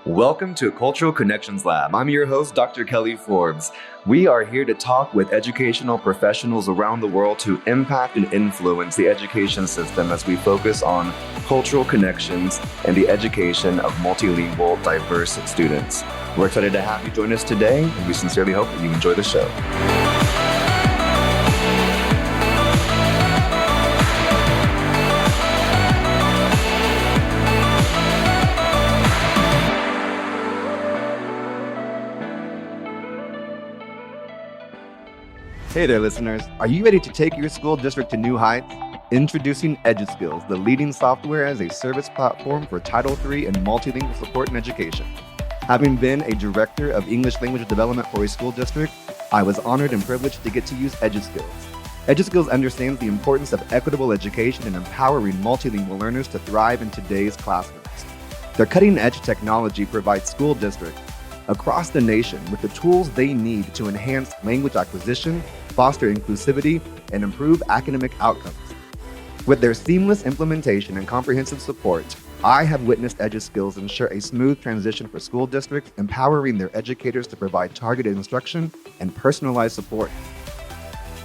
Welcome to Cultural Connections Lab. I'm your host, Dr. Kelly Forbes. We are here to talk with educational professionals around the world to impact and influence the education system as we focus on cultural connections and the education of multilingual, diverse students. We're excited to have you join us today, and we sincerely hope that you enjoy the show. Hey there, listeners. Are you ready to take your school district to new heights? Introducing EduSkills, the leading software as a service platform for Title III and multilingual support in education. Having been a director of English language development for a school district, I was honored and privileged to get to use EduSkills. EduSkills understands the importance of equitable education and empowering multilingual learners to thrive in today's classrooms. Their cutting-edge technology provides school districts across the nation with the tools they need to enhance language acquisition, foster inclusivity, and improve academic outcomes. With their seamless implementation and comprehensive support, I have witnessed EduSkills ensure a smooth transition for school districts, empowering their educators to provide targeted instruction and personalized support.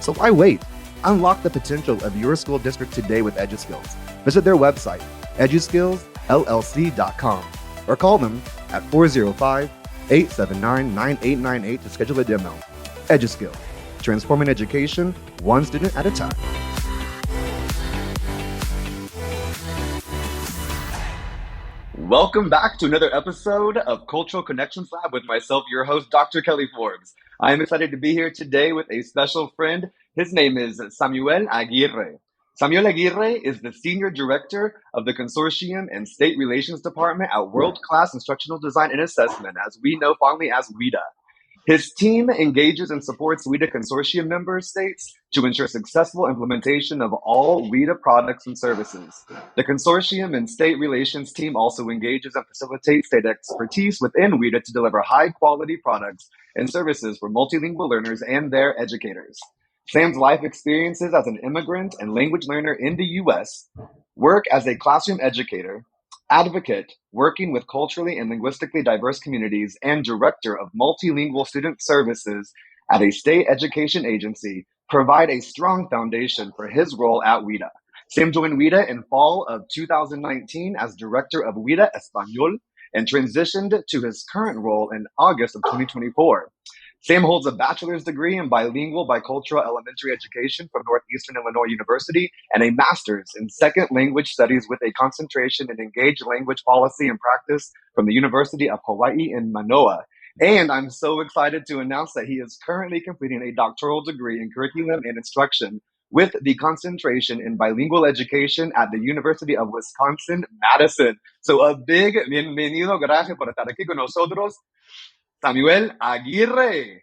So why wait? Unlock the potential of your school district today with EduSkills. Visit their website, eduskillsllc.com, or call them at 405-879-9898 to schedule a demo. EduSkills, transforming education one student at a time. Welcome back to another episode of Cultural Connections Lab with myself, your host, Dr. Kelly Forbes. I am excited to be here today with a special friend. His name is Samuel Aguirre. Samuel Aguirre is the Senior Director of the Consortium and States Relations Department at World Class Instructional Design and Assessment, as we know fondly as WIDA. His team engages and supports WIDA Consortium member states to ensure successful implementation of all WIDA products and services. The Consortium and State Relations team also engages and facilitates state expertise within WIDA to deliver high-quality products and services for multilingual learners and their educators. Sam's life experiences as an immigrant and language learner in the U.S., work as a classroom educator, advocate working with culturally and linguistically diverse communities, and director of multilingual student services at a state education agency provide a strong foundation for his role at WIDA. Sam joined WIDA in fall of 2019 as director of WIDA Español and transitioned to his current role in August of 2024. Sam holds a bachelor's degree in bilingual bicultural elementary education from Northeastern Illinois University and a master's in second language studies with a concentration in engaged language policy and practice from the University of Hawaii in Manoa. And I'm so excited to announce that he is currently completing a doctoral degree in curriculum and instruction with the concentration in bilingual education at the University of Wisconsin-Madison. So a big bienvenido, gracias por estar aquí con nosotros, Samuel Aguirre.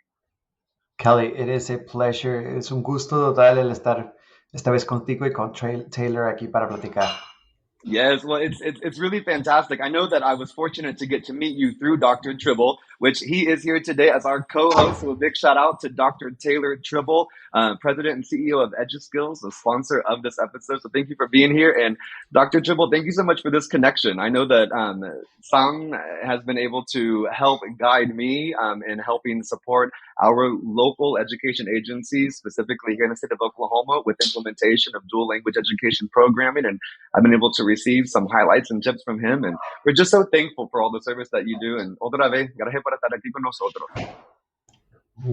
Kelly, it is a pleasure. Es un gusto total el estar esta vez contigo y con Taylor aquí para platicar. Yes, well, it's really fantastic. I know that I was fortunate to get to meet you through Dr. Tribble, which he is here today as our co-host. So a big shout out to Dr. Taylor Tribble, President and CEO of EduSkills, the sponsor of this episode. So thank you for being here. And Dr. Tribble, thank you so much for this connection. I know that Sam has been able to help guide me in helping support our local education agencies, specifically here in the state of Oklahoma, with implementation of dual language education programming. And I've been able to receive some highlights and tips from him. And we're just so thankful for all the service that you do. And otra vez, gracias por estar aquí con nosotros.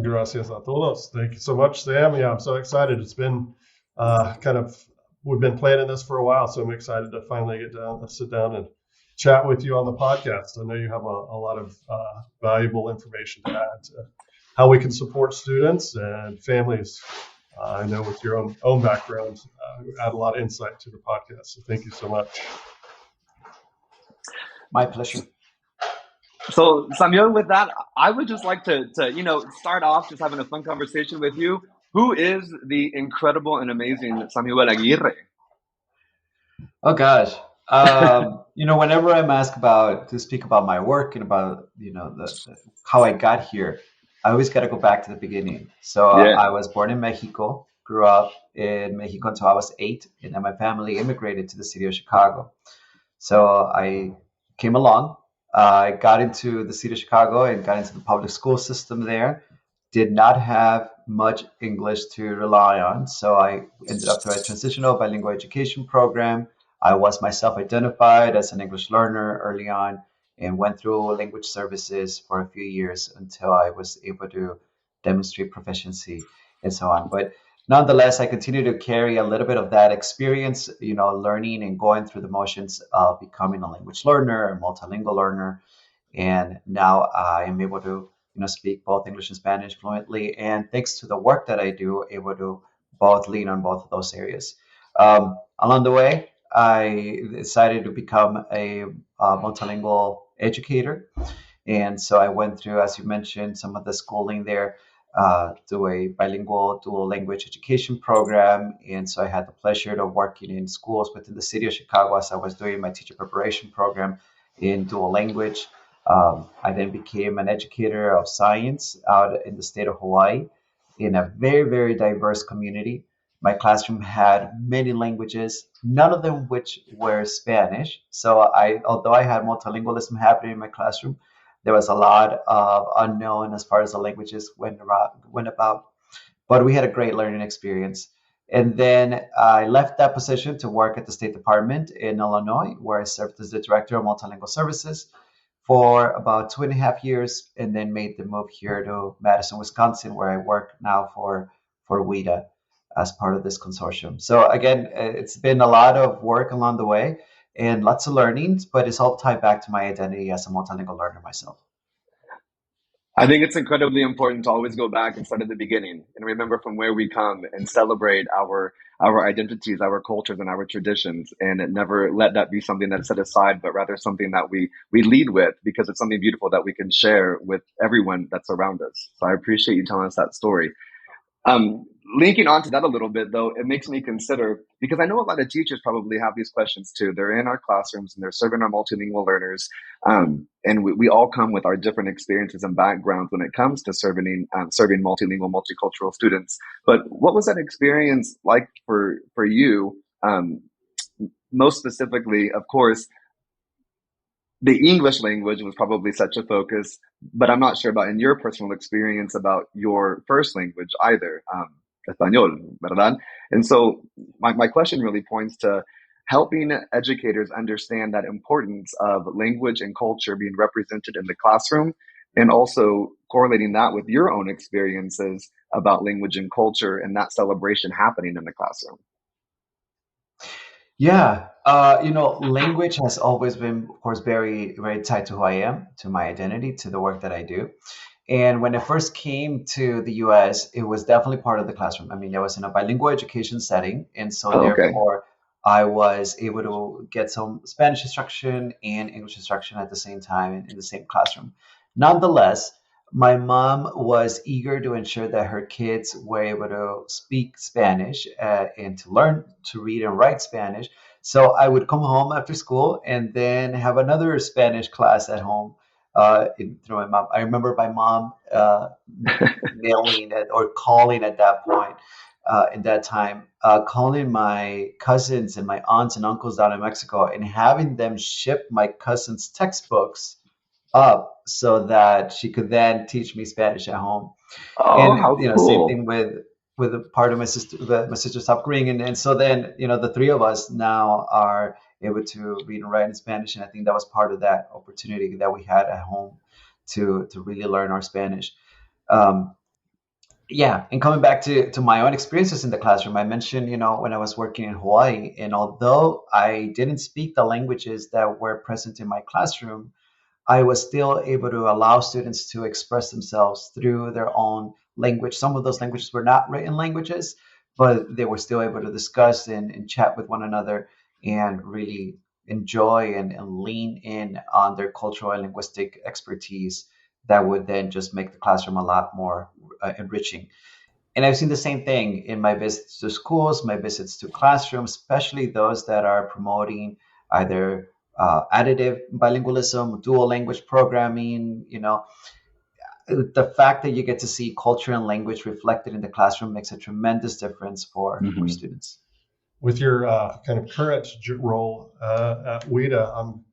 Gracias a todos. Thank you so much, Sam. Yeah, I'm so excited. It's been we've been planning this for a while, so I'm excited to finally sit down and chat with you on the podcast. I know you have a lot of valuable information to add to how we can support students and families. I know with your own background, you add a lot of insight to the podcast. So thank you so much. My pleasure. So Samuel, with that, I would just like to start off just having a fun conversation with you. Who is the incredible and amazing Samuel Aguirre? Oh gosh. Whenever I'm asked to speak about my work and about how I got here, I always got to go back to the beginning. So I was born in Mexico, grew up in Mexico until I was 8, and then my family immigrated to the city of Chicago. So I came along I got into the city of Chicago and got into the public school system there. Did not have much English to rely on, so I ended up through a transitional bilingual education program. I was myself identified as an English learner early on and went through language services for a few years until I was able to demonstrate proficiency and so on. But nonetheless, I continue to carry a little bit of that experience, learning and going through the motions of becoming a language learner, a multilingual learner. And now I am able to, speak both English and Spanish fluently. And thanks to the work that I do, able to both lean on both of those areas. Along the way, I decided to become a multilingual educator. And so I went through, as you mentioned, some of the schooling there to a bilingual dual language education program. And so I had the pleasure of working in schools within the city of Chicago as I was doing my teacher preparation program in dual language. I then became an educator of science out in the state of Hawaii in a very, very diverse community. My classroom had many languages, none of them which were Spanish. So although I had multilingualism happening in my classroom, there was a lot of unknown as far as the languages went about. But we had a great learning experience. And then I left that position to work at the State Department in Illinois, where I served as the Director of Multilingual Services for about 2.5 years, and then made the move here to Madison, Wisconsin, where I work now for WIDA as part of this consortium. So again, it's been a lot of work along the way and lots of learnings, but it's all tied back to my identity as a multilingual learner myself. I think it's incredibly important to always go back and start at the beginning and remember from where we come and celebrate our identities, our cultures, and our traditions, and never let that be something that's set aside, but rather something that we lead with, because it's something beautiful that we can share with everyone that's around us. So I appreciate you telling us that story. Linking on to that a little bit, though, it makes me consider, because I know a lot of teachers probably have these questions too. They're in our classrooms and they're serving our multilingual learners. And we all come with our different experiences and backgrounds when it comes to serving multilingual, multicultural students. But what was that experience like for you? Most specifically, of course, the English language was probably such a focus, but I'm not sure about in your personal experience about your first language either, Español, ¿verdad? And so my question really points to helping educators understand that importance of language and culture being represented in the classroom, and also correlating that with your own experiences about language and culture and that celebration happening in the classroom. Yeah, language has always been, of course, very, very tied to who I am, to my identity, to the work that I do. And when I first came to the US, it was definitely part of the classroom. I mean, I was in a bilingual education setting. And so Okay. therefore, I was able to get some Spanish instruction and English instruction at the same time in the same classroom. Nonetheless, my mom was eager to ensure that her kids were able to speak Spanish and to learn to read and write Spanish. So I would come home after school and then have another Spanish class at home. Through my mom, I remember my mom mailing or calling at that point. In that time, calling my cousins and my aunts and uncles down in Mexico and having them ship my cousins' textbooks up so that she could then teach me Spanish at home. Oh, And how same cool. thing with a part of my sister stopped agreeing, and so then the three of us now are able to read and write in Spanish, and I think that was part of that opportunity that we had at home to really learn our Spanish. Um, yeah, and coming back to my own experiences in the classroom, I mentioned, when I was working in Hawaii, and although I didn't speak the languages that were present in my classroom, I was still able to allow students to express themselves through their own language. Some of those languages were not written languages, but they were still able to discuss and chat with one another and really enjoy and lean in on their cultural and linguistic expertise that would then just make the classroom a lot more enriching. And I've seen the same thing in my visits to schools, my visits to classrooms, especially those that are promoting either additive bilingualism, dual language programming. The fact that you get to see culture and language reflected in the classroom makes a tremendous difference for Mhm. students. With your kind of current role at WIDA, I'm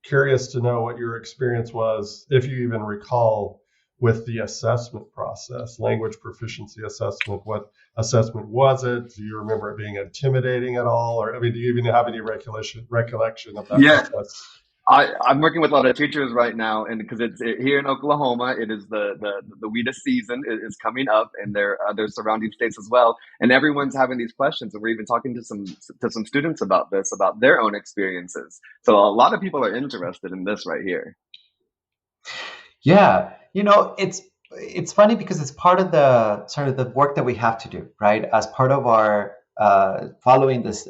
curious to know what your experience was, if you even recall, with the assessment process, language proficiency assessment. What assessment was it? Do you remember it being intimidating at all? Or, I mean, do you even have any recollection of that Yeah, process? I'm working with a lot of teachers right now, and because here in Oklahoma, it is the WIDA season is coming up, and there are other surrounding states as well, and everyone's having these questions, and we're even talking to some students about this, about their own experiences. So a lot of people are interested in this right here. Yeah, it's funny because it's part of the sort of the work that we have to do, right? As part of our following this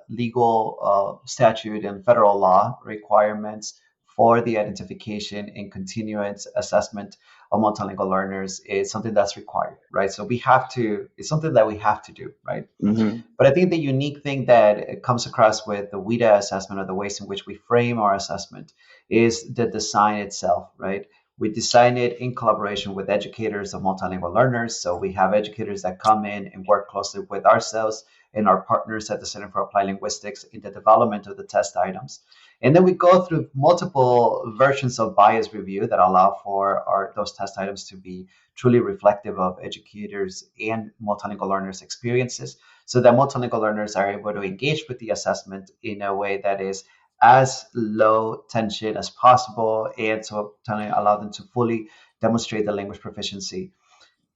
legal statute and federal law requirements for the identification and continuance assessment of multilingual learners is something that's required, right? So we have to, it's something that we have to do, right? Mm-hmm. But I think the unique thing that comes across with the WIDA assessment, or the ways in which we frame our assessment, is the design itself, right? We design it in collaboration with educators of multilingual learners. So we have educators that come in and work closely with ourselves and our partners at the Center for Applied Linguistics in the development of the test items. And then we go through multiple versions of bias review that allow for those test items to be truly reflective of educators and multilingual learners' experiences, so that multilingual learners are able to engage with the assessment in a way that is as low tension as possible, and so allow them to fully demonstrate the language proficiency.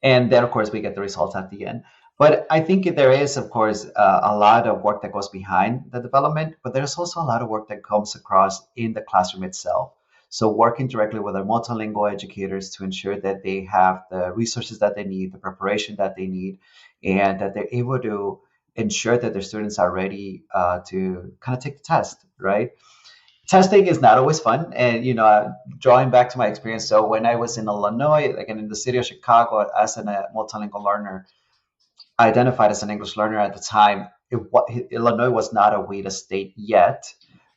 And then, of course, we get the results at the end. But I think there is, of course, a lot of work that goes behind the development, but there's also a lot of work that comes across in the classroom itself. So working directly with our multilingual educators to ensure that they have the resources that they need, the preparation that they need, and that they're able to ensure that their students are ready to kind of take the test, right? Testing is not always fun. And, drawing back to my experience, so when I was in Illinois, like in the city of Chicago, as a multilingual learner, identified as an English learner at the time, Illinois was not a WIDA state yet.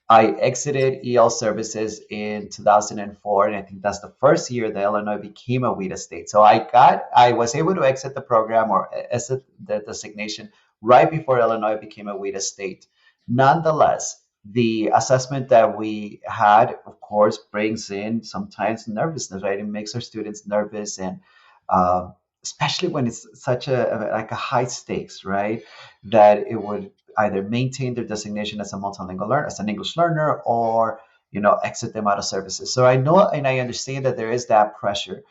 I exited EL services in 2004, and I think that's the first year that Illinois became a WIDA state. So I was able to exit the program, or exit the designation, right before Illinois became a WIDA state. Nonetheless, the assessment that we had, of course, brings in sometimes nervousness, right? It makes our students nervous, and especially when it's such a high stakes, right? That it would either maintain their designation as a multilingual learner, as an English learner, or exit them out of services. So I know and I understand that there is that pressure,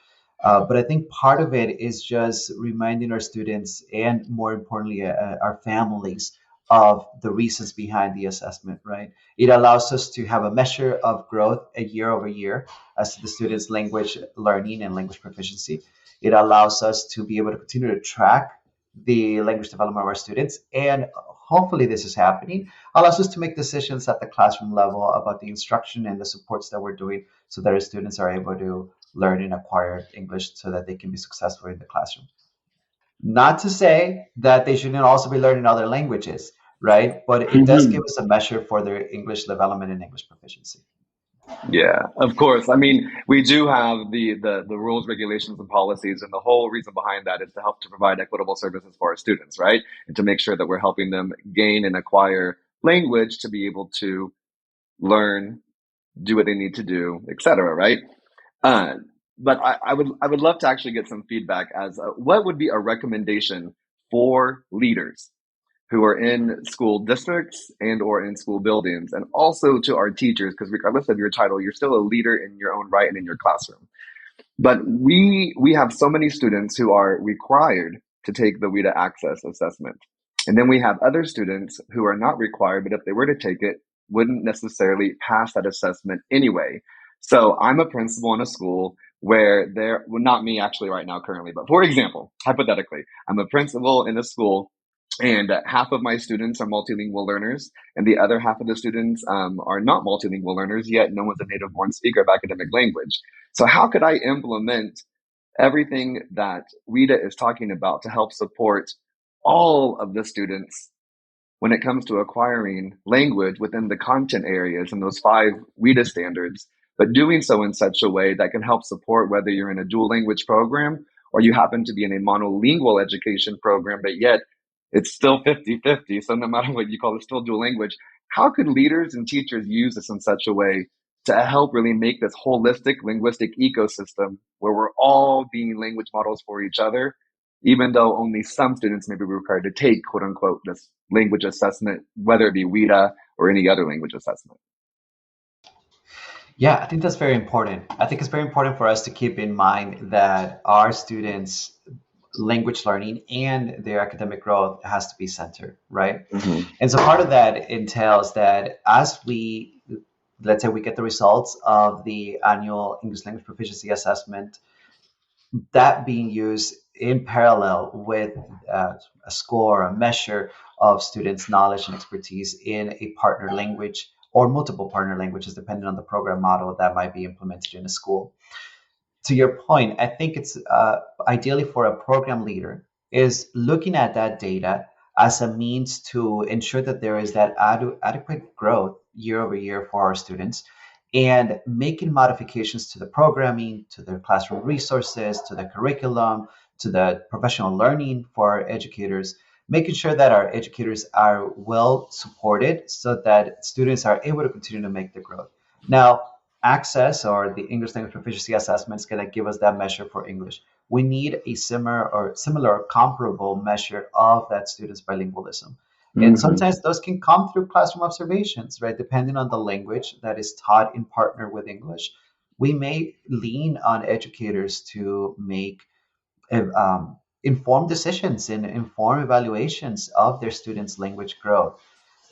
but I think part of it is just reminding our students, and more importantly, our families, of the reasons behind the assessment, right? It allows us to have a measure of growth year over year as to the students' language learning and language proficiency. It allows us to be able to continue to track the language development of our students, and hopefully this is happening, allows us to make decisions at the classroom level about the instruction and the supports that we're doing, so that our students are able to learn and acquire English so that they can be successful in the classroom. Not to say that they shouldn't also be learning other languages, right? But it does give Mm-hmm. us a measure for their English development and English proficiency. Yeah, of course. I mean, we do have the rules, regulations, and policies, and the whole reason behind that is to help to provide equitable services for our students, right? And to make sure that we're helping them gain and acquire language to be able to learn, do what they need to do, etc. Right? Uh, but I would love to actually get some feedback as what would be a recommendation for leaders who are in school districts and or in school buildings, and also to our teachers, because regardless of your title, you're still a leader in your own right and in your classroom. But we have so many students who are required to take the WIDA Access assessment. And then we have other students who are not required, but if they were to take it, wouldn't necessarily pass that assessment anyway. So I'm a principal in a school where well, not me actually right now currently, but for example, hypothetically, I'm a principal in a school and half of my students are multilingual learners, and the other half of the students are not multilingual learners, yet no one's a native born speaker of academic language. So how could I implement everything that WIDA is talking about to help support all of the students when it comes to acquiring language within the content areas and those 5 WIDA standards, but doing so in such a way that can help support whether you're in a dual language program or you happen to be in a monolingual education program, but yet it's still 50-50. So no matter what you call it, it's still dual language. How could leaders and teachers use this in such a way to help really make this holistic linguistic ecosystem where we're all being language models for each other, even though only some students may be required to take, quote unquote, this language assessment, whether it be WIDA or any other language assessment. Yeah, I think that's very important. I think it's very important for us to keep in mind that our students' language learning and their academic growth has to be centered, right? Mm-hmm. And so part of that entails that as we, let's say we get the results of the annual English language proficiency assessment, that being used in parallel with a score, a measure of students' knowledge and expertise in a partner language or multiple partner languages, depending on the program model that might be implemented in a school. To your point, I think it's ideally for a program leader is looking at that data as a means to ensure that there is that adequate growth year over year for our students and making modifications to the programming, to their classroom resources, to the curriculum, to the professional learning for our educators, making sure that our educators are well supported so that students are able to continue to make the growth. Now, access or the English language proficiency assessment is going to give us that measure for English. We need a similar comparable measure of that student's bilingualism. And Mm-hmm. sometimes those can come through classroom observations, right? Depending on the language that is taught in partner with English, we may lean on educators to make informed decisions and informed evaluations of their students' language growth,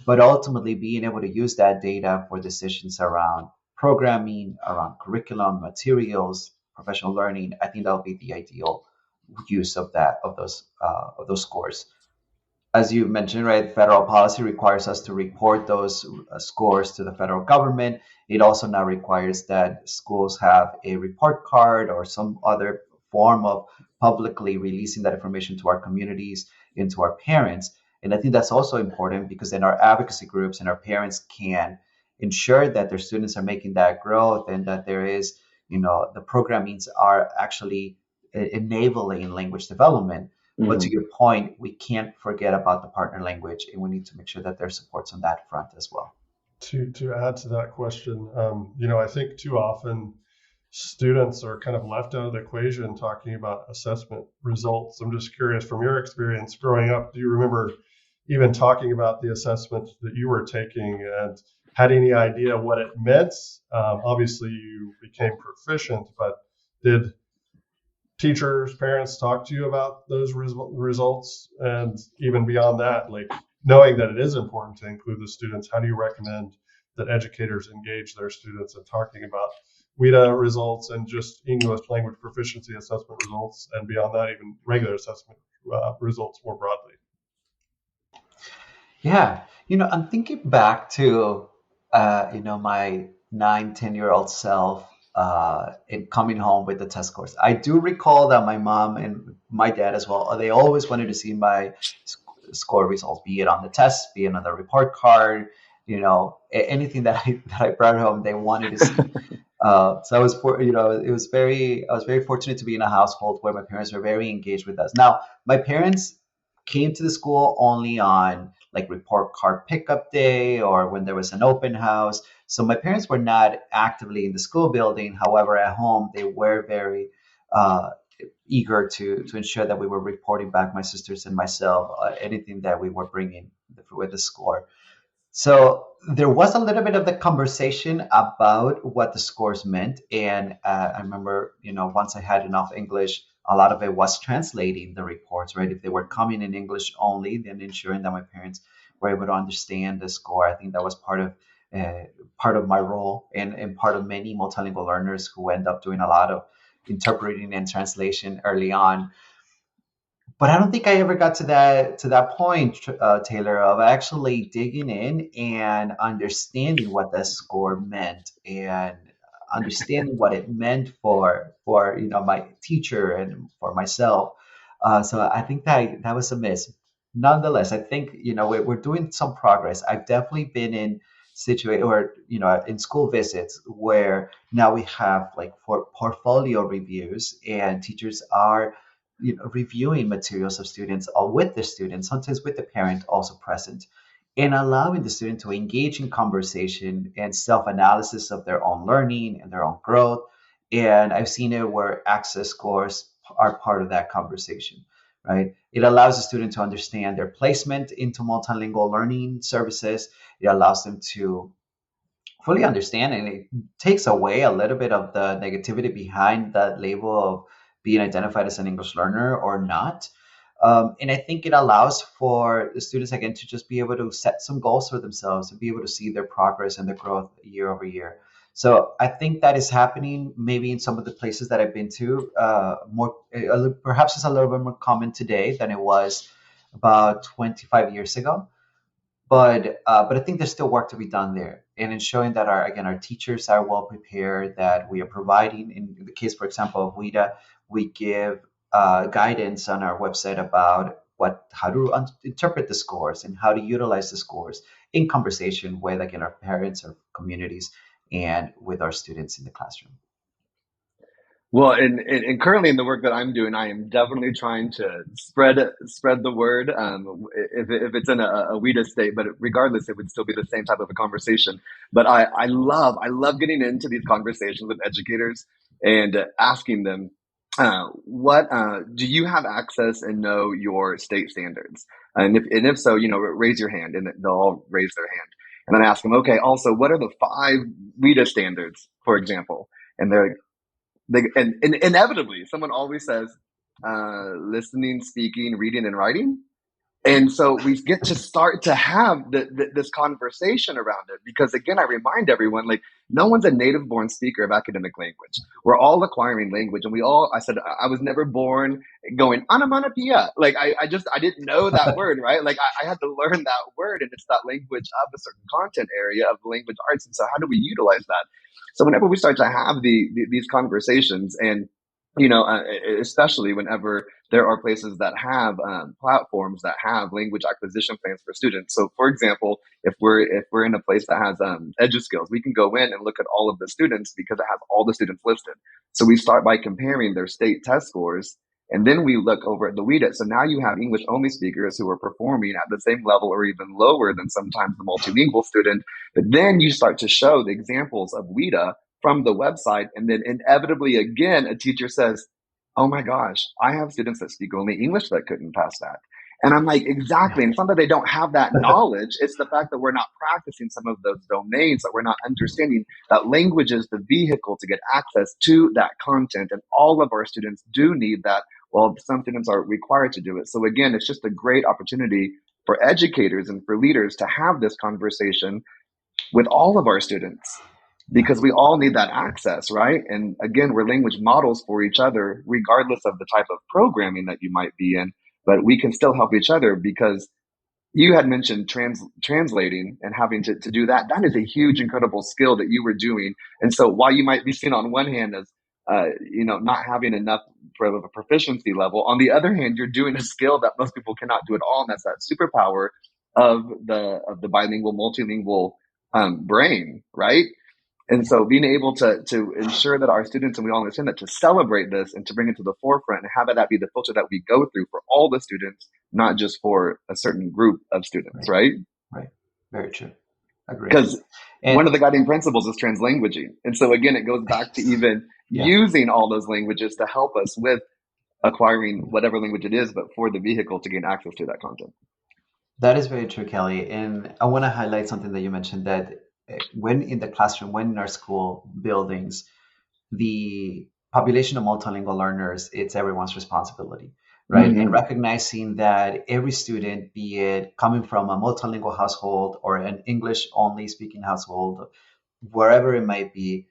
but ultimately being able to use that data for decisions around programming, around curriculum, materials, professional learning. I think that'll be the ideal use of those scores. As you mentioned, right, federal policy requires us to report those scores to the federal government. It also now requires that schools have a report card or some other form of publicly releasing that information to our communities and to our parents. And I think that's also important because then our advocacy groups and our parents can ensure that their students are making that growth and that there is, the programmings are actually enabling language development. But to Mm-hmm. your point, we can't forget about the partner language, and we need to make sure that there's supports on that front as well. To add to that question, I think too often students are kind of left out of the equation talking about assessment results. I'm just curious, from your experience growing up, do you remember even talking about the assessment that you were taking and had any idea what it meant? Obviously, you became proficient, but did teachers, parents talk to you about those results? And even beyond that, like knowing that it is important to include the students, how do you recommend that educators engage their students in talking about WIDA results and just English language proficiency assessment results, and beyond that, even regular assessment results more broadly? Yeah, I'm thinking back to, my 9, 10-year-old self in coming home with the test scores. I do recall that my mom and my dad as well, they always wanted to see my score results, be it on the test, be it on the report card, anything that I brought home, they wanted to see. So I was, I was very fortunate to be in a household where my parents were very engaged with us. Now, my parents came to the school only on like report card pickup day or when there was an open house. So my parents were not actively in the school building. However, at home, they were very uh, eager to ensure that we were reporting back, my sisters and myself, anything that we were bringing with the score. So there was a little bit of the conversation about what the scores meant. And I remember, once I had enough English, a lot of it was translating the reports, right? If they were coming in English only, then ensuring that my parents were able to understand the score. I think that was part of my role and part of many multilingual learners who end up doing a lot of interpreting and translation early on. But I don't think I ever got to that point, Taylor, of actually digging in and understanding what that score meant and understanding what it meant for my teacher and for myself. So I think that was a miss. Nonetheless, I think we're doing some progress. I've definitely been in situation or in school visits where now we have like for portfolio reviews and teachers are reviewing materials of students or with the students, sometimes with the parent also present. and allowing the student to engage in conversation and self-analysis of their own learning and their own growth. And I've seen it where access scores are part of that conversation, right? It allows the student to understand their placement into multilingual learning services. It allows them to fully understand, and it takes away a little bit of the negativity behind that label of being identified as an English learner or not. And I think it allows for the students, again, to just be able to set some goals for themselves and be able to see their progress and their growth year over year. So I think that is happening maybe in some of the places that I've been to, perhaps it's a little bit more common today than it was about 25 years ago. But I think there's still work to be done there, and in showing that our teachers are well prepared, that we are providing. In the case, for example, of WIDA, we give guidance on our website about how to interpret the scores and how to utilize the scores in conversation with, again, our parents, our communities, and with our students in the classroom. Well, and currently in the work that I'm doing, I am definitely trying to spread the word. If it's in a WIDA state, but regardless, it would still be the same type of a conversation. But I love getting into these conversations with educators and asking them, what do you have access and know your state standards? And if so, raise your hand, and they'll all raise their hand. And then I ask them, okay, also, what are the 5 WIDA standards, for example? And and inevitably, someone always says, listening, speaking, reading, and writing. And so we get to start to have this conversation around it, because again, I remind everyone, like, no one's a native born speaker of academic language. We're all acquiring language, and I said, I was never born going onomatopoeia. Like, I didn't know that word, right? Like, I had to learn that word, and it's that language of a certain content area of language arts. And so how do we utilize that? So whenever we start to have these conversations, and especially whenever there are places that have platforms that have language acquisition plans for students. So, for example, if we're in a place that has EduSkills, we can go in and look at all of the students because it has all the students listed. So we start by comparing their state test scores, and then we look over at the WIDA. So now you have English only speakers who are performing at the same level or even lower than sometimes the multilingual student. But then you start to show the examples of WIDA from the website, and then inevitably again a teacher says, oh my gosh, I have students that speak only English that couldn't pass that. And I'm like, exactly. And it's not that they don't have that knowledge. It's the fact that we're not practicing some of those domains, that we're not understanding that language is the vehicle to get access to that content. And all of our students do need that. Well, some students are required to do it. So again, it's just a great opportunity for educators and for leaders to have this conversation with all of our students, because we all need that access, right? And again, we're language models for each other, regardless of the type of programming that you might be in. But we can still help each other, because you had mentioned translating and having to do that. That is a huge, incredible skill that you were doing. And so while you might be seen on one hand as not having enough of a proficiency level, on the other hand, you're doing a skill that most people cannot do at all, and that's that superpower of the bilingual, multilingual brain, right? And so being able to ensure that our students, and we all understand that, to celebrate this and to bring it to the forefront and have that be the filter that we go through for all the students, not just for a certain group of students, right? Right. Very true. Agree. Because one of the guiding principles is translanguaging. And so again, it goes back to even using all those languages to help us with acquiring whatever language it is, but for the vehicle to gain access to that content. That is very true, Kelly. And I want to highlight something that you mentioned, that when in the classroom, when in our school buildings, the population of multilingual learners, it's everyone's responsibility, right? Mm-hmm. And recognizing that every student, be it coming from a multilingual household or an English only speaking household, wherever it might be,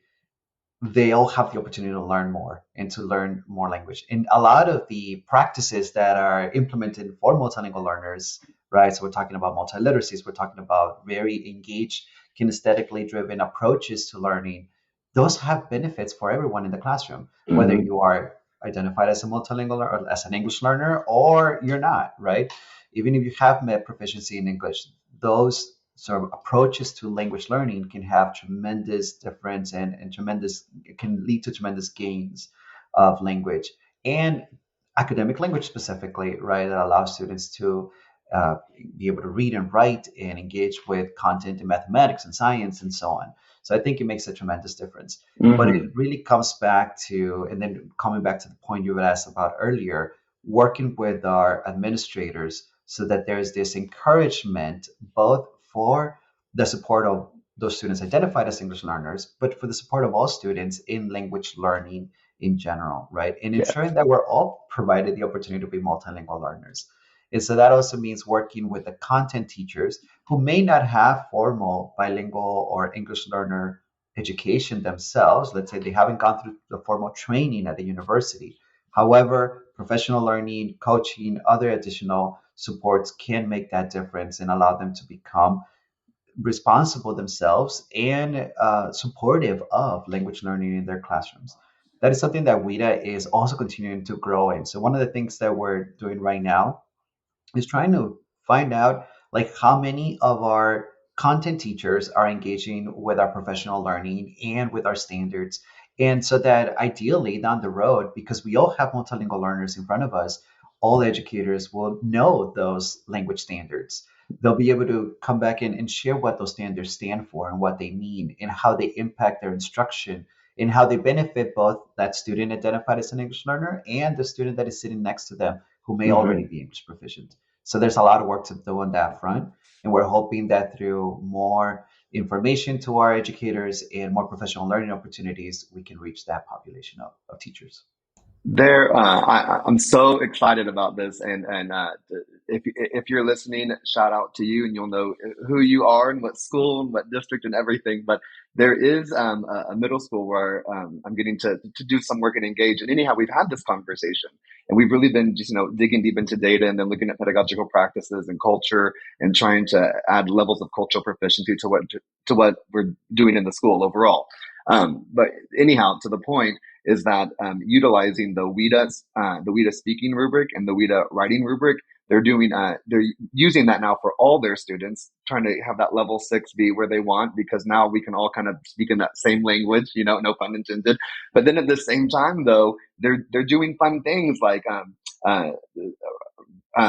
they all have the opportunity to learn more and to learn more language. And a lot of the practices that are implemented for multilingual learners, right? So we're talking about multiliteracies, we're talking about very engaged, kinesthetically driven approaches to learning. Those have benefits for everyone in the classroom, mm-hmm. whether you are identified as a multilingual or as an English learner, or you're not, right? Even if you have met proficiency in English, those sort of approaches to language learning can have tremendous difference and can lead to tremendous gains of language and academic language specifically, right? That allows students to uh, be able to read and write and engage with content in mathematics and science and so on. So I think it makes a tremendous difference. But it really comes back to, and then coming back to the point you had asked about earlier, working with our administrators so that there's this encouragement both for the support of those students identified as English learners, but for the support of all students in language learning in general, right? And Yeah. ensuring that we're all provided the opportunity to be multilingual learners. And so that also means working with the content teachers who may not have formal bilingual or English learner education themselves. Let's say they haven't gone through the formal training at the university. However, professional learning, coaching, other additional supports can make that difference and allow them to become responsible themselves and supportive of language learning in their classrooms. That is something that WIDA is also continuing to grow in. So one of the things that we're doing right now is trying to find out like how many of our content teachers are engaging with our professional learning and with our standards. And so that ideally down the road, because we all have multilingual learners in front of us, all educators will know those language standards. They'll be able to come back in and share what those standards stand for and what they mean and how they impact their instruction and how they benefit both that student identified as an English learner and the student that is sitting next to them who may already be English proficient. So there's a lot of work to do on that front. And we're hoping that through more information to our educators and more professional learning opportunities, we can reach that population of teachers. I'm so excited about this, and if you're listening, shout out to you, and you'll know who you are and what school and what district and everything. But there is a middle school where I'm getting to do some work and engage. And anyhow, we've had this conversation, and we've really been just digging deep into data and then looking at pedagogical practices and culture and trying to add levels of cultural proficiency to what we're doing in the school overall. But anyhow, to the point is that utilizing the WIDA speaking rubric and the WIDA writing rubric, they're using that now for all their students, trying to have that level 6 be where they want, because now we can all kind of speak in that same language, no pun intended. But then at the same time, though, they're doing fun things like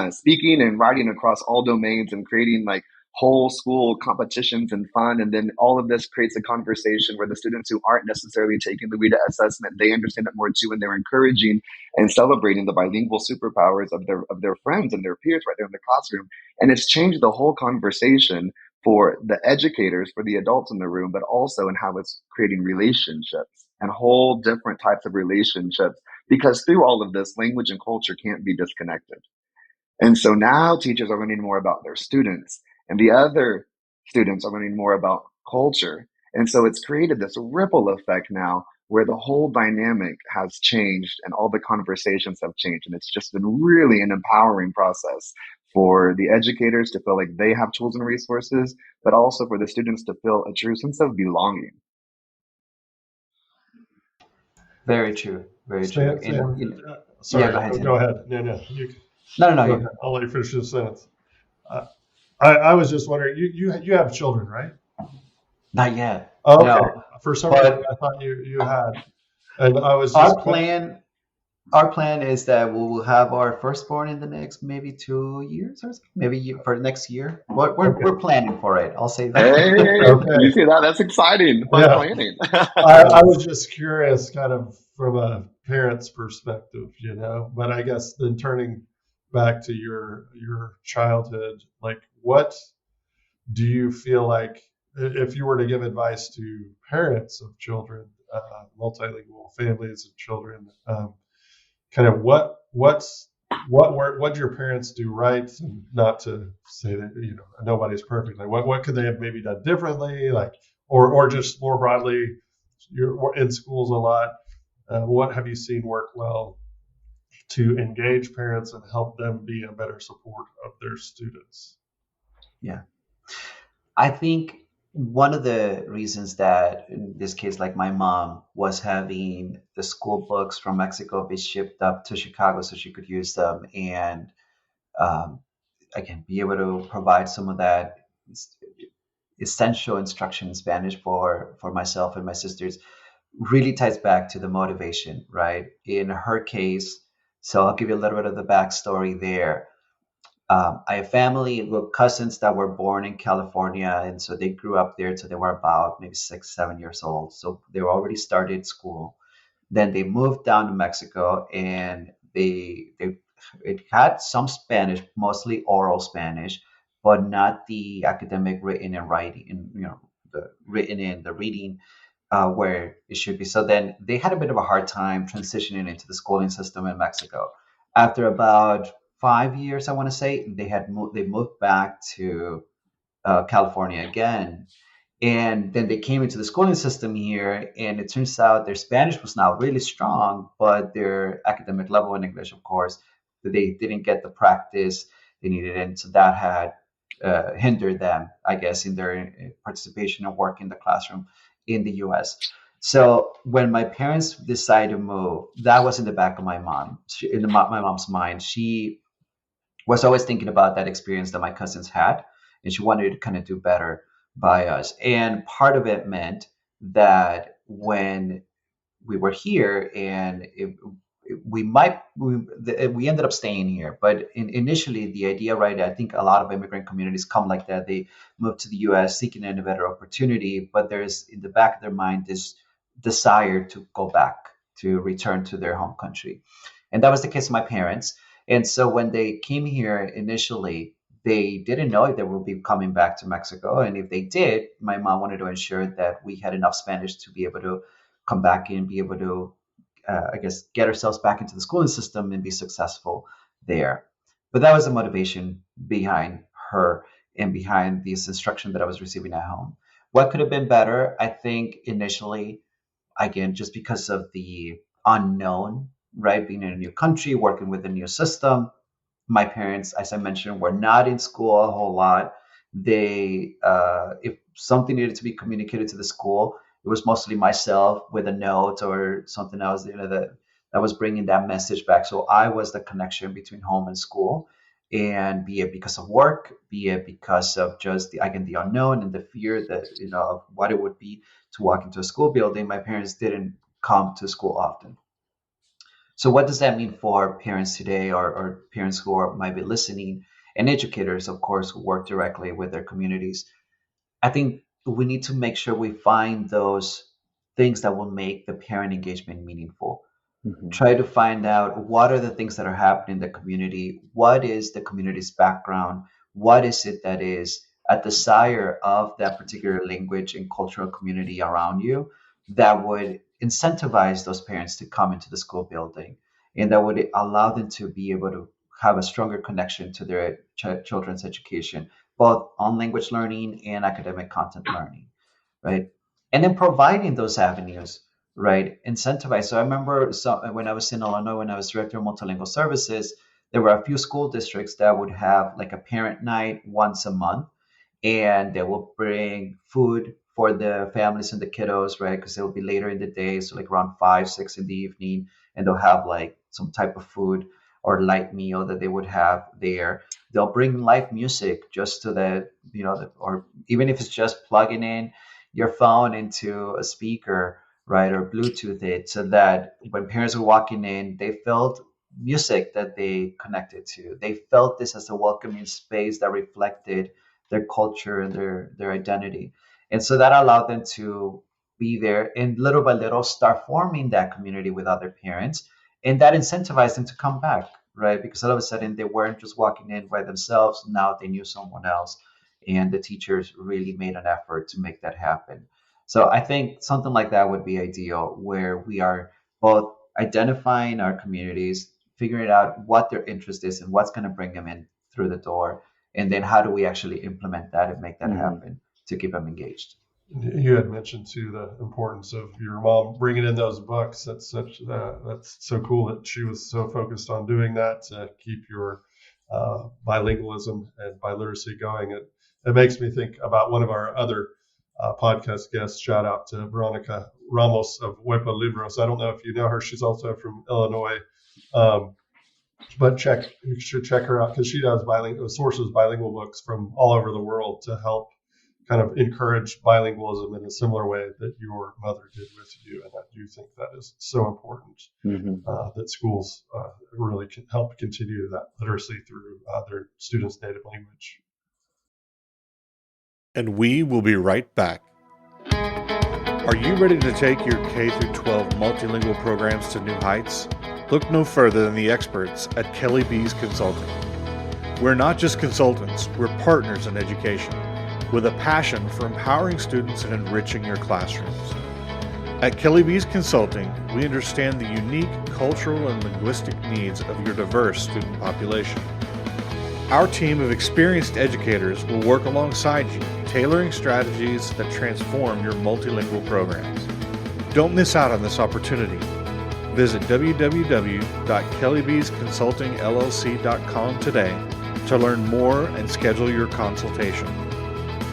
speaking and writing across all domains and creating like whole school competitions and fun. And then all of this creates a conversation where the students who aren't necessarily taking the WIDA assessment, they understand it more too, and they're encouraging and celebrating the bilingual superpowers of their friends and their peers right there in the classroom. And it's changed the whole conversation for the educators, for the adults in the room, but also in how it's creating relationships and whole different types of relationships, because through all of this, language and culture can't be disconnected. And so now teachers are learning more about their students, and the other students are learning more about culture. And so it's created this ripple effect now where the whole dynamic has changed and all the conversations have changed. And it's just been really an empowering process for the educators to feel like they have tools and resources, but also for the students to feel a true sense of belonging. Very true. Very true. Sorry, yeah, go ahead. Go ahead. No, No. I'll let you finish this sentence. I was just wondering, you have children, right? Not yet. Oh, okay. No. For some reason, I thought you had. And I was just our plan is that we will have our firstborn in the next maybe 2 years or so, maybe for next year. We're planning for it. I'll say that. Hey, okay. You see that? That's exciting. Fun planning. I was just curious, kind of from a parent's perspective, But I guess then turning back to your childhood, like what do you feel like if you were to give advice to parents of children, multilingual families of children, kind of what did your parents do right, and not to say that nobody's perfect, like what could they have maybe done differently, like or just more broadly, you're in schools a lot, what have you seen work well to engage parents and help them be a better support of their students? Yeah, I think one of the reasons that in this case, like my mom was having the school books from Mexico be shipped up to Chicago so she could use them and again be able to provide some of that essential instruction in Spanish for myself and my sisters really ties back to the motivation, right? In her case, so I'll give you a little bit of the backstory there. I have family with cousins that were born in California, and so they grew up there till they were about maybe 6, 7 years old. So they were already started school. Then they moved down to Mexico, and they it had some Spanish, mostly oral Spanish, but not the academic written and writing, and the written and the reading where it should be. So then they had a bit of a hard time transitioning into the schooling system in Mexico. After about 5 years, I want to say, they moved back to California again, and then they came into the schooling system here, and it turns out their Spanish was now really strong, but their academic level in English, of course, they didn't get the practice they needed, and so that had hindered them, I guess, in their participation and work in the classroom in the U.S. So when my parents decided to move, that was in the back of my mom, my mom's mind. She was always thinking about that experience that my cousins had, and she wanted to kind of do better by us. And part of it meant that when we were here, and we ended up staying here. But initially, the idea, right? I think a lot of immigrant communities come like that. They move to the U.S. seeking a better opportunity, but there's in the back of their mind this desire to go back, to return to their home country, and that was the case of my parents. And so when they came here initially, they didn't know if they would be coming back to Mexico. And if they did, my mom wanted to ensure that we had enough Spanish to be able to come back and be able to, I guess, get ourselves back into the schooling system and be successful there. But that was the motivation behind her and behind this instruction that I was receiving at home. What could have been better? I think initially, again, just because of the unknown, right? Being in a new country, working with a new system. My parents, as I mentioned, were not in school a whole lot. If something needed to be communicated to the school, it was mostly myself with a note or something else, that was bringing that message back. So I was the connection between home and school, and be it because of work, be it because of just the unknown and the fear that of what it would be to walk into a school building. My parents didn't come to school often. So what does that mean for parents today, or parents who might be listening, and educators, of course, who work directly with their communities? I think we need to make sure we find those things that will make the parent engagement meaningful. Mm-hmm. Try to find out what are the things that are happening in the community, what is the community's background, what is it that is a desire of that particular language and cultural community around you that would incentivize those parents to come into the school building, and that would allow them to be able to have a stronger connection to their children's education, both on language learning and academic content learning, right? And then providing those avenues, right? Incentivize. So I remember, when I was in Illinois, when I was director of multilingual services, there were a few school districts that would have like a parent night once a month, and they will bring food for the families and the kiddos, right? Because it will be later in the day, so like around 5, 6 in the evening, and they'll have like some type of food or light meal that they would have there. They'll bring live music just so that or even if it's just plugging in your phone into a speaker, right, or Bluetooth it, so that when parents were walking in, they felt music that they connected to. They felt this as a welcoming space that reflected their culture and their identity. And so that allowed them to be there and little by little start forming that community with other parents. And that incentivized them to come back, right? Because all of a sudden they weren't just walking in by themselves. Now they knew someone else. And the teachers really made an effort to make that happen. So I think something like that would be ideal, where we are both identifying our communities, figuring out what their interest is and what's going to bring them in through the door, and then how do we actually implement that and make that happen to keep them engaged. You had mentioned too the importance of your mom bringing in those books. That's so cool that she was so focused on doing that to keep your bilingualism and biliteracy going. It makes me think about one of our other podcast guests. Shout out to Veronica Ramos of Huepa Libros. I don't know if you know her. She's also from Illinois. But you should check her out, because she does sources bilingual books from all over the world to help kind of encourage bilingualism in a similar way that your mother did with you. And I do think that is so important, that schools really can help continue that literacy through their students' native language. And we will be right back. Are you ready to take your K through 12 multilingual programs to new heights? Look no further than the experts at Kelly B's Consulting. We're not just consultants, we're partners in education, with a passion for empowering students and enriching your classrooms. At Kelly B's Consulting, we understand the unique cultural and linguistic needs of your diverse student population. Our team of experienced educators will work alongside you, tailoring strategies that transform your multilingual programs. Don't miss out on this opportunity. Visit www.kellybsconsultingllc.com today to learn more and schedule your consultation.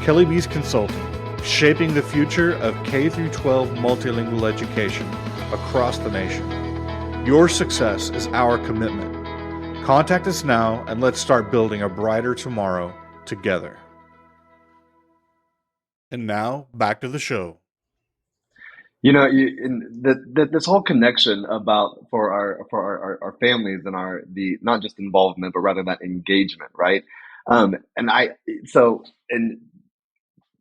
Kelly B's Consulting, shaping the future of K through 12 multilingual education across the nation. Your success is our commitment. Contact us now and let's start building a brighter tomorrow together. And now, back to the show. This whole connection about for our families and the not just involvement, but rather that engagement, right? And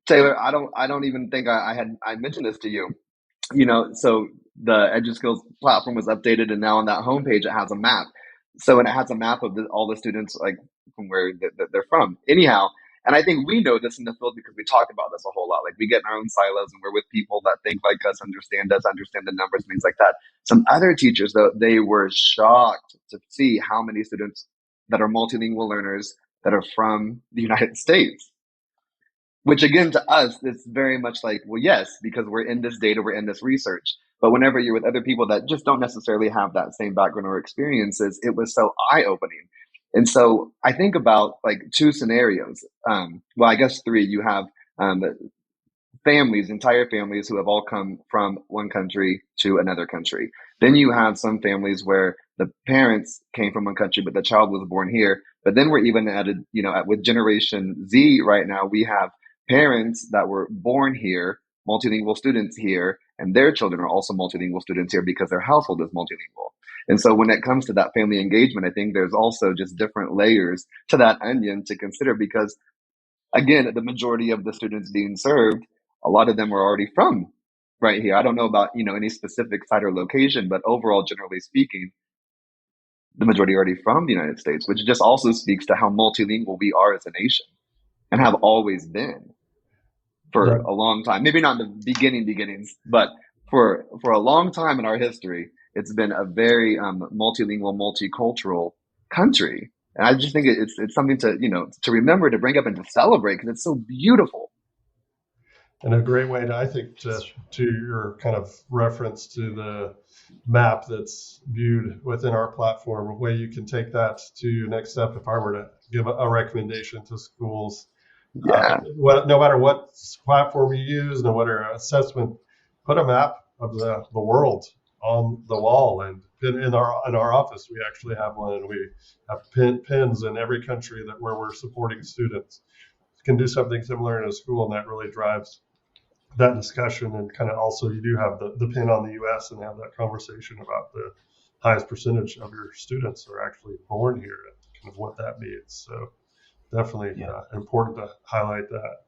Taylor, I don't even think I mentioned this to you. So the EduSkills platform was updated, and now on that homepage it has a map. So and it has a map of all the students, like from where they're from. Anyhow, and I think we know this in the field because we talk about this a whole lot. Like we get in our own silos and we're with people that think like us, understand the numbers, things like that. Some other teachers, though, they were shocked to see how many students that are multilingual learners that are from the United States. Which again, to us, it's very much like, well, yes, because we're in this data, we're in this research. But whenever you're with other people that just don't necessarily have that same background or experiences, it was so eye-opening. And so I think about like two scenarios. Well, I guess three. You have entire families who have all come from one country to another country. Then you have some families where the parents came from one country, but the child was born here. But then we're even added, with Generation Z right now, we have parents that were born here, multilingual students here, and their children are also multilingual students here because their household is multilingual. And so when it comes to that family engagement, I think there's also just different layers to that onion to consider because, again, the majority of the students being served, a lot of them are already from right here. I don't know about, any specific site or location, but overall, generally speaking, the majority are already from the United States, which just also speaks to how multilingual we are as a nation and have always been for a long time. Maybe not in the beginnings, but for a long time in our history, it's been a very multilingual, multicultural country. And I just think it's something to remember, to bring up and to celebrate because it's so beautiful. And a great way to your kind of reference to the map that's viewed within our platform, a way you can take that to your next step. If I were to give a recommendation to schools, no matter what platform you use, no matter assessment, put a map of the world on the wall. And in our office, we actually have one, and we have pins in every country where we're supporting students. You can do something similar in a school, and that really drives that discussion. And kind of also you do have the pin on the U.S. and have that conversation about the highest percentage of your students are actually born here and kind of what that means. So definitely important to highlight that.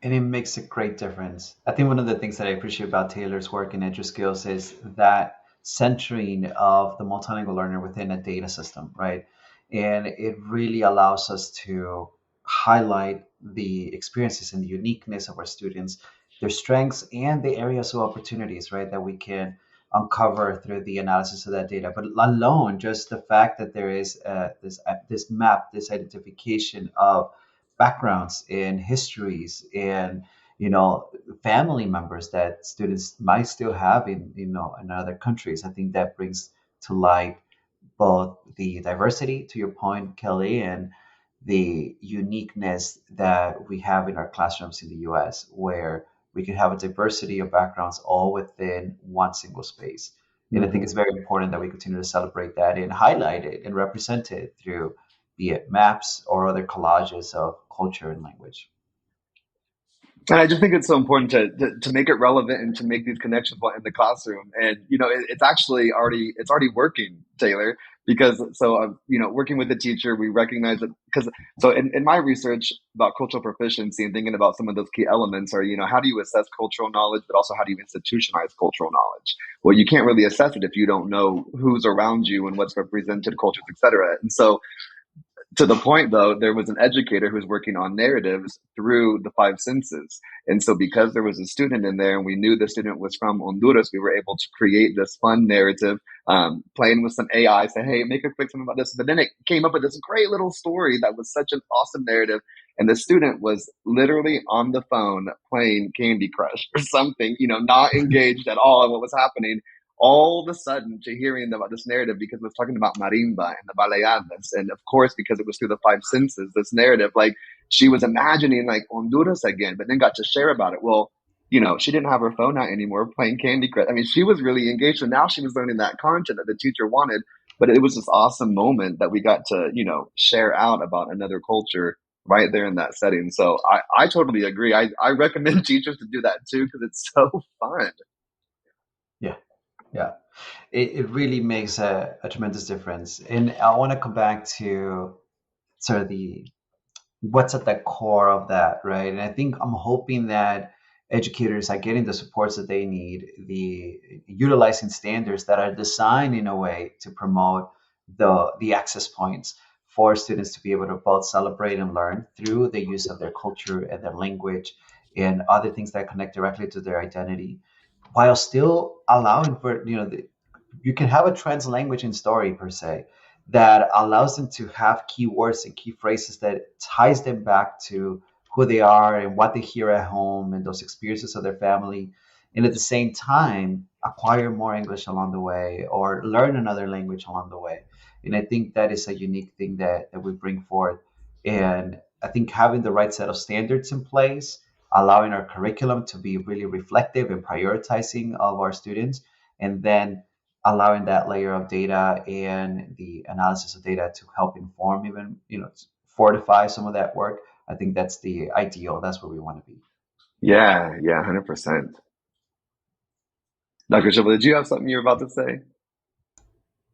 And it makes a great difference. I think one of the things that I appreciate about Taylor's work in EduSkills is that centering of the multilingual learner within a data system, right? And it really allows us to highlight the experiences and the uniqueness of our students, their strengths and the areas of opportunities, right, that we can uncover through the analysis of that data. But alone, just the fact that there is this map, this identification of backgrounds and histories and family members that students might still have in other countries, I think that brings to light both the diversity, to your point, Kelly, and the uniqueness that we have in our classrooms in the US, where we can have a diversity of backgrounds all within one single space. And I think it's very important that we continue to celebrate that and highlight it and represent it through be it maps or other collages of culture and language. And I just think it's so important to make it relevant and to make these connections in the classroom. And it's actually already working, Taylor. Because working with the teacher, we recognize that because in my research about cultural proficiency and thinking about some of those key elements are how do you assess cultural knowledge, but also how do you institutionalize cultural knowledge? Well, you can't really assess it if you don't know who's around you and what's represented, cultures, etc. And so to the point, though, there was an educator who was working on narratives through the five senses. And so because there was a student in there and we knew the student was from Honduras, we were able to create this fun narrative, playing with some AI, say, hey, make a quick something about this. But then it came up with this great little story that was such an awesome narrative. And the student was literally on the phone playing Candy Crush or something, not engaged at all in what was happening, all of a sudden to hearing about this narrative because it was talking about marimba and the baleadas. And of course, because it was through the five senses, this narrative, like she was imagining like Honduras again, but then got to share about it. Well, she didn't have her phone out anymore playing Candy Crush. I mean, she was really engaged. So now she was learning that content that the teacher wanted, but it was this awesome moment that we got to, share out about another culture right there in that setting. So I totally agree. I recommend teachers to do that too, because it's so fun. Yeah. Yeah, it really makes a tremendous difference. And I want to come back to sort of what's at the core of that, right? And I think I'm hoping that educators are getting the supports that they need, the utilizing standards that are designed in a way to promote the access points for students to be able to both celebrate and learn through the use of their culture and their language and other things that connect directly to their identity, while still allowing for you can have a trans language in story per se that allows them to have keywords and key phrases that ties them back to who they are and what they hear at home and those experiences of their family, and at the same time acquire more English along the way or learn another language along the way. And I think that is a unique thing that we bring forth. And I think having the right set of standards in place, allowing our curriculum to be really reflective and prioritizing of our students, and then allowing that layer of data and the analysis of data to help inform, even fortify some of that work. I think that's the ideal. That's where we want to be. Yeah, 100%. Dr. Shibble, did you have something you were about to say?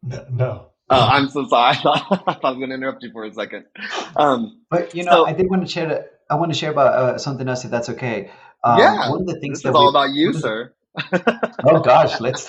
No. Oh, I'm so sorry. I thought I was going to interrupt you for a second. But I did want to share that. I want to share about something else, if that's okay. Yeah, one of the things this is all about you, sir. Oh gosh, let's.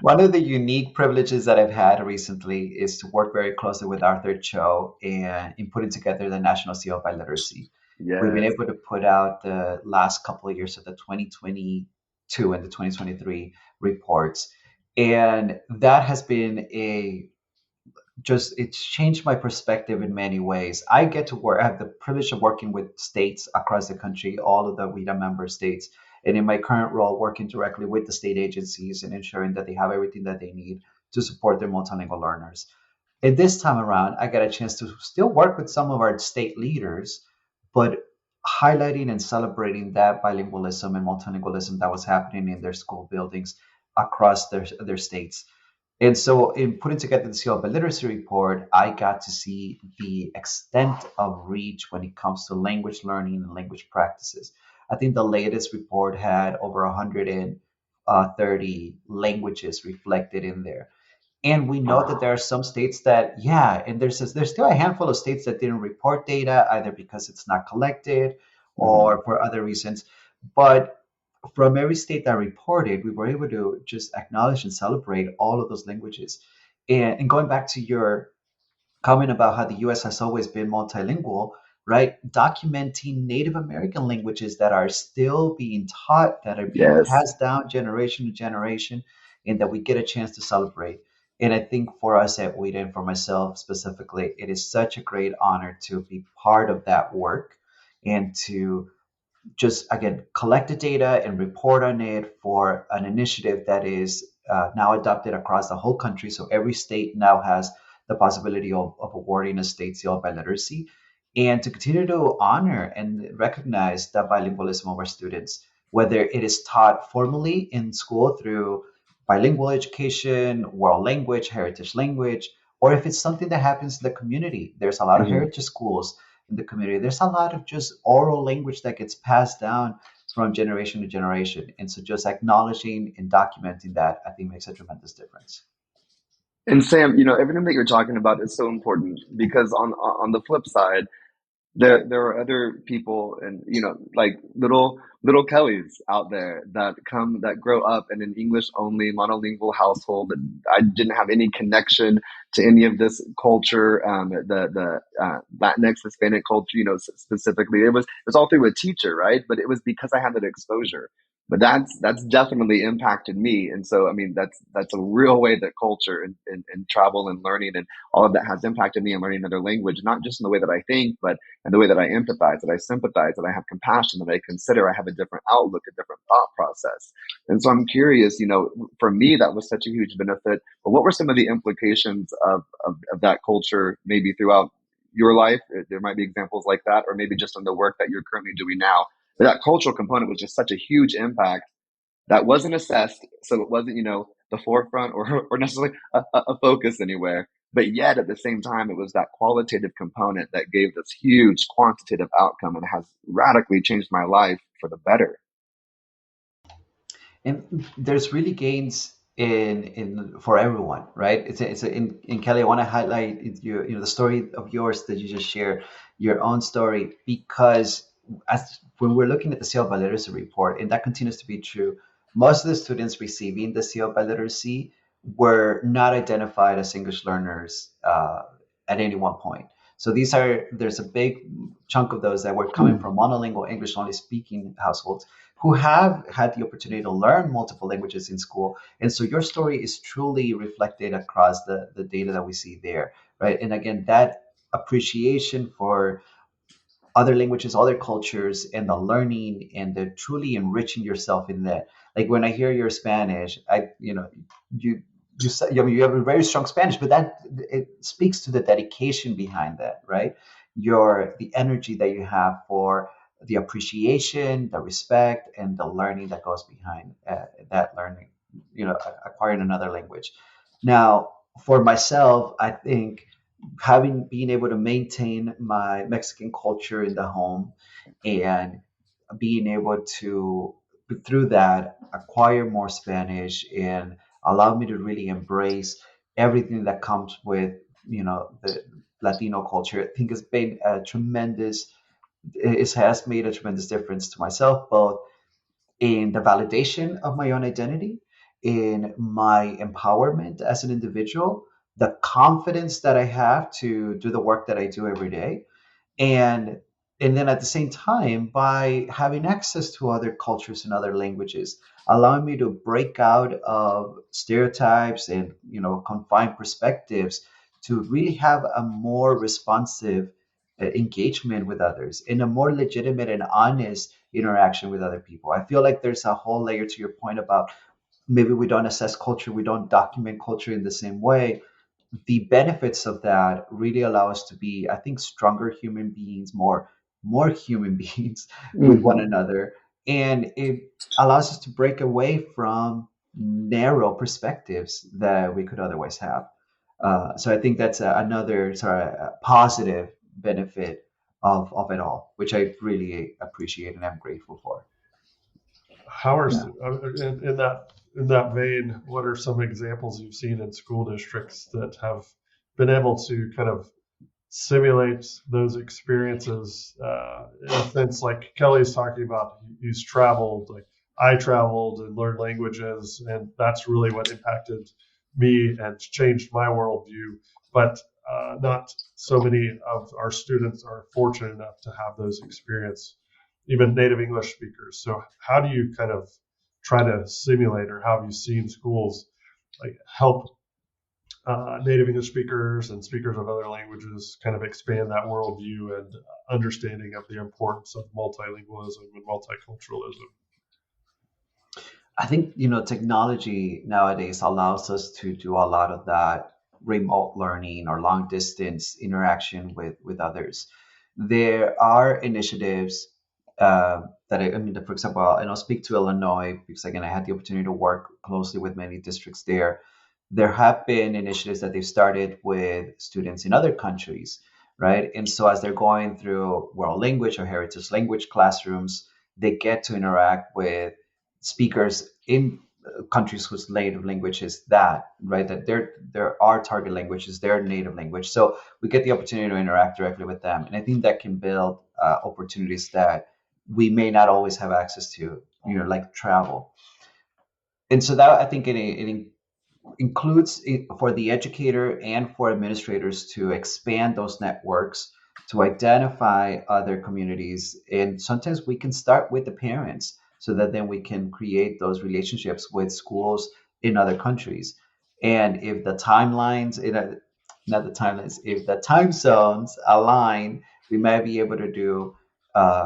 One of the unique privileges that I've had recently is to work very closely with Arthur Cho and in putting together the National Seal by Literacy. Yes. We've been able to put out the last couple of years of the 2022 and the 2023 reports. And that has been it's changed my perspective in many ways. I get to work, I have the privilege of working with states across the country, all of the WIDA member states. And in my current role, working directly with the state agencies and ensuring that they have everything that they need to support their multilingual learners. And this time around, I got a chance to still work with some of our state leaders, but highlighting and celebrating that bilingualism and multilingualism that was happening in their school buildings across their states. And so in putting together the Seal by Literacy report, I got to see the extent of reach when it comes to language learning and language practices. I think the latest report had over 130 languages reflected in there. And we know that there are some states that, and there's still a handful of states that didn't report data, either because it's not collected or for other reasons. But from every state that reported, we were able to just acknowledge and celebrate all of those languages. And going back to your comment about how the U.S. has always been multilingual, right? Documenting Native American languages that are still being taught, that are being passed down generation to generation, and that we get a chance to celebrate. And I think for us at WIDA and for myself specifically, it is such a great honor to be part of that work and to just, again, collect the data and report on it for an initiative that is now adopted across the whole country. So every state now has the possibility of awarding a state seal by literacy, and to continue to honor and recognize the bilingualism of our students, whether it is taught formally in school through bilingual education, world language, heritage language, or if it's something that happens in the community. There's a lot of heritage schools in the community, there's a lot of just oral language that gets passed down from generation to generation. And so just acknowledging and documenting that, I think, makes a tremendous difference. And Sam, everything that you're talking about is so important because on the flip side, there are other people and like little Kellys out there that grow up in an English only monolingual household. I didn't have any connection to any of this culture, the Latinx Hispanic culture, specifically. It was all through a teacher, right? But it was because I had that exposure. But that's definitely impacted me, and so I mean that's a real way that culture and travel and learning and all of that has impacted me in learning another language, not just in the way that I think, but and the way that I empathize, that I sympathize, that I have compassion, that I consider I have a different outlook, a different thought process. And so I'm curious, for me, that was such a huge benefit. But what were some of the implications of that culture maybe throughout your life? There might be examples like that, or maybe just on the work that you're currently doing now. But that cultural component was just such a huge impact that wasn't assessed. So it wasn't, the forefront or necessarily a focus anywhere. But yet at the same time, it was that qualitative component that gave this huge quantitative outcome and has radically changed my life for the better. And there's really gains in for everyone, right? In Kelly, I want to highlight the story of yours that you just shared, your own story, because when we're looking at the CL by Literacy report, and that continues to be true, most of the students receiving the CL by Literacy were not identified as English learners at any one point. So there's a big chunk of those that were coming from monolingual English only speaking households who have had the opportunity to learn multiple languages in school. And so your story is truly reflected across the data that we see there, right? And again, that appreciation for other languages, other cultures, and the learning and the truly enriching yourself in that. Like when I hear your Spanish, you have a very strong Spanish, but that it speaks to the dedication behind that, right? The energy that you have for the appreciation, the respect, and the learning that goes behind that learning, acquiring another language. Now, for myself, I think being able to maintain my Mexican culture in the home and being able to, through that, acquire more Spanish and allow me to really embrace everything that comes with, the Latino culture, I think has been it has made a tremendous difference to myself, both in the validation of my own identity, in my empowerment as an individual, the confidence that I have to do the work that I do every day, and and then at the same time, by having access to other cultures and other languages, allowing me to break out of stereotypes and confined perspectives to really have a more responsive engagement with others in a more legitimate and honest interaction with other people. I feel like there's a whole layer to your point about maybe we don't assess culture, we don't document culture in the same way. The benefits of that really allow us to be, I think, stronger human beings, more human beings with one another, and it allows us to break away from narrow perspectives that we could otherwise have. So I think that's another positive benefit of it all, which I really appreciate and I'm grateful for. How are in that vein? What are some examples you've seen in school districts that have been able to kind of simulate those experiences in a sense, like Kelly's talking about? He's traveled, like I traveled and learned languages, and that's really what impacted me and changed my worldview. But not so many of our students are fortunate enough to have those experiences, even native English speakers. So how do you kind of try to simulate, or how have you seen schools like help native English speakers and speakers of other languages kind of expand that worldview and understanding of the importance of multilingualism and multiculturalism? I think, technology nowadays allows us to do a lot of that remote learning or long distance interaction with others. There are initiatives for example, I'll speak to Illinois because, again, I had the opportunity to work closely with many districts there. There have been initiatives that they've started with students in other countries, right? And so as they're going through world language or heritage language classrooms, they get to interact with speakers in countries whose native language is that, right? That there are target languages, their native language. So we get the opportunity to interact directly with them. And I think that can build opportunities that we may not always have access to, like travel. And so that I think it includes for the educator and for administrators to expand those networks, to identify other communities. And sometimes we can start with the parents so that then we can create those relationships with schools in other countries. And if the timelines, not the timelines, if the time zones align, we might be able to do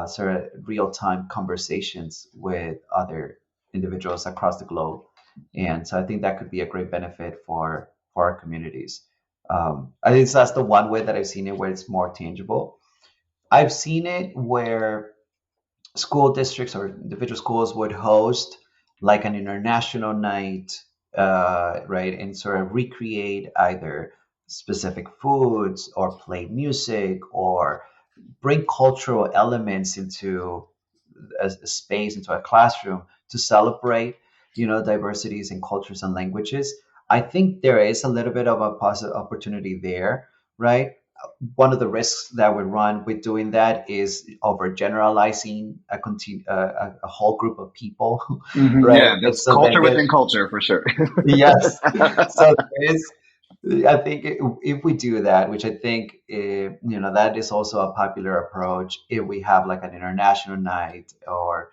sort of real-time conversations with other individuals across the globe. And so I think that could be a great benefit for our communities. I think that's the one way that I've seen it where it's more tangible. I've seen it where school districts or individual schools would host like an international night, right, and sort of recreate either specific foods or play music or bring cultural elements into a space, into a classroom to celebrate, diversities in cultures and languages. I think there is a little bit of a positive opportunity there, right? One of the risks that we run with doing that is overgeneralizing a whole group of people, right? Yeah, that's So culture within culture for sure. yes. So there is, I think if we do that, which I think, that is also a popular approach, if we have like an international night or,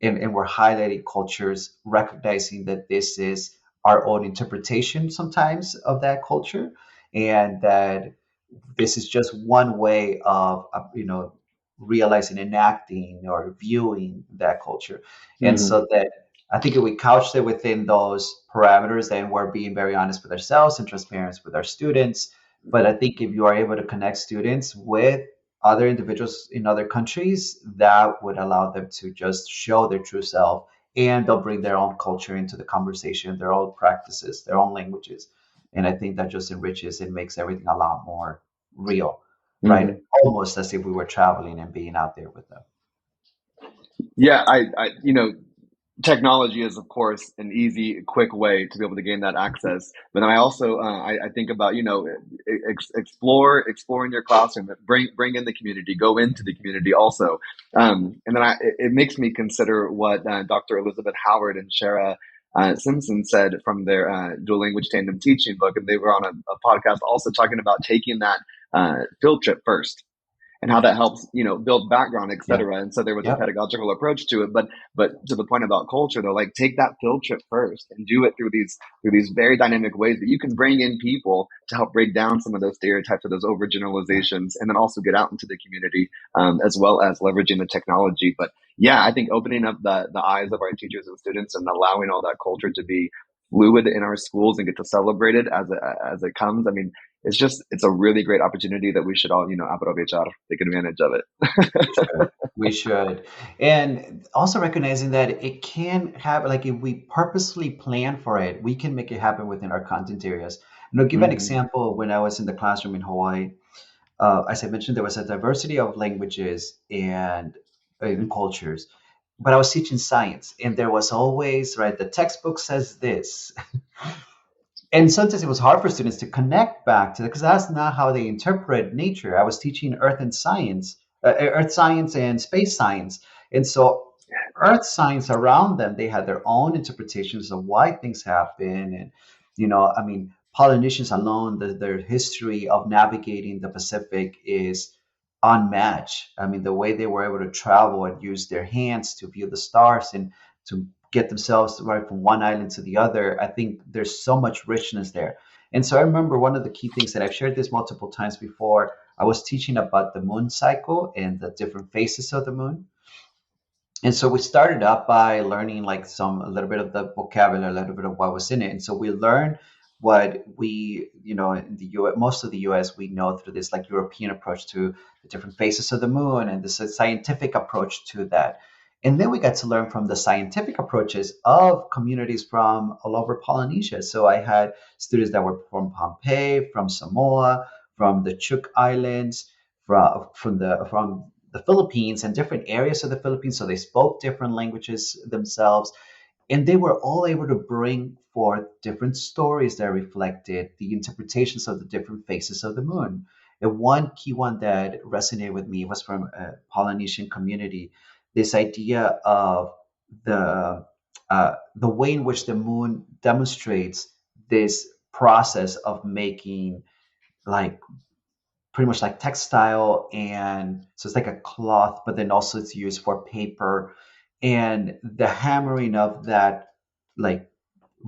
and we're highlighting cultures, recognizing that this is our own interpretation sometimes of that culture, and that this is just one way of, realizing, enacting, or viewing that culture. And Mhm. so that I think if we couch it within those parameters, then we're being very honest with ourselves and transparent with our students. But I think if you are able to connect students with other individuals in other countries, that would allow them to just show their true self, and they'll bring their own culture into the conversation, their own practices, their own languages. And I think that just enriches and makes everything a lot more real, right? Mhm. Almost as if we were traveling and being out there with them. Yeah, technology is, of course, an easy, quick way to be able to gain that access. But then I also, I think about, exploring your classroom, bring in the community, go into the community also. And then it makes me consider what Dr. Elizabeth Howard and Shara Simpson said from their dual language tandem teaching book. And they were on a podcast also talking about taking that field trip first, and how that helps, build background, et Yeah. cetera. And so there was a Yep. pedagogical approach to it. But to the point about culture, they're like, take that field trip first and do it through these very dynamic ways that you can bring in people to help break down some of those stereotypes or those overgeneralizations, and then also get out into the community, as well as leveraging the technology. But yeah, I think opening up the eyes of our teachers and students and allowing all that culture to be fluid in our schools and get to celebrate it as it comes. I mean, it's a really great opportunity that we should all, aprovechar, take advantage of it. We should. And also recognizing that it can happen, like if we purposely plan for it, we can make it happen within our content areas. And I'll give an Mhm. example. When I was in the classroom in Hawaii, as I mentioned, there was a diversity of languages and cultures, but I was teaching science, and there was always, right, the textbook says this. And sometimes it was hard for students to connect back to that because that's not how they interpret nature. I was teaching earth science and space science. And so earth science around them, they had their own interpretations of why things happen. And, I mean, Polynesians alone, their history of navigating the Pacific is unmatched. I mean, the way they were able to travel and use their hands to view the stars and to get themselves right from one island to the other, I think there's so much richness there. And so I remember one of the key things that I've shared this multiple times before. I was teaching about the moon cycle and the different phases of the moon. And so we started up by learning like a little bit of the vocabulary, a little bit of what was in it. And so we learned what we, in the US, most of the US, we know through this like European approach to the different phases of the moon and this scientific approach to that. And then we got to learn from the scientific approaches of communities from all over Polynesia. So I had students that were from Pompeii, from Samoa, from the Chuk Islands, from the Philippines and different areas of the Philippines. So they spoke different languages themselves, and they were all able to bring forth different stories that reflected the interpretations of the different phases of the moon. And one key one that resonated with me was from a Polynesian community, this idea of the way in which the moon demonstrates this process of making, like, pretty much like textile, and so it's like a cloth, but then also it's used for paper, and the hammering of that, like,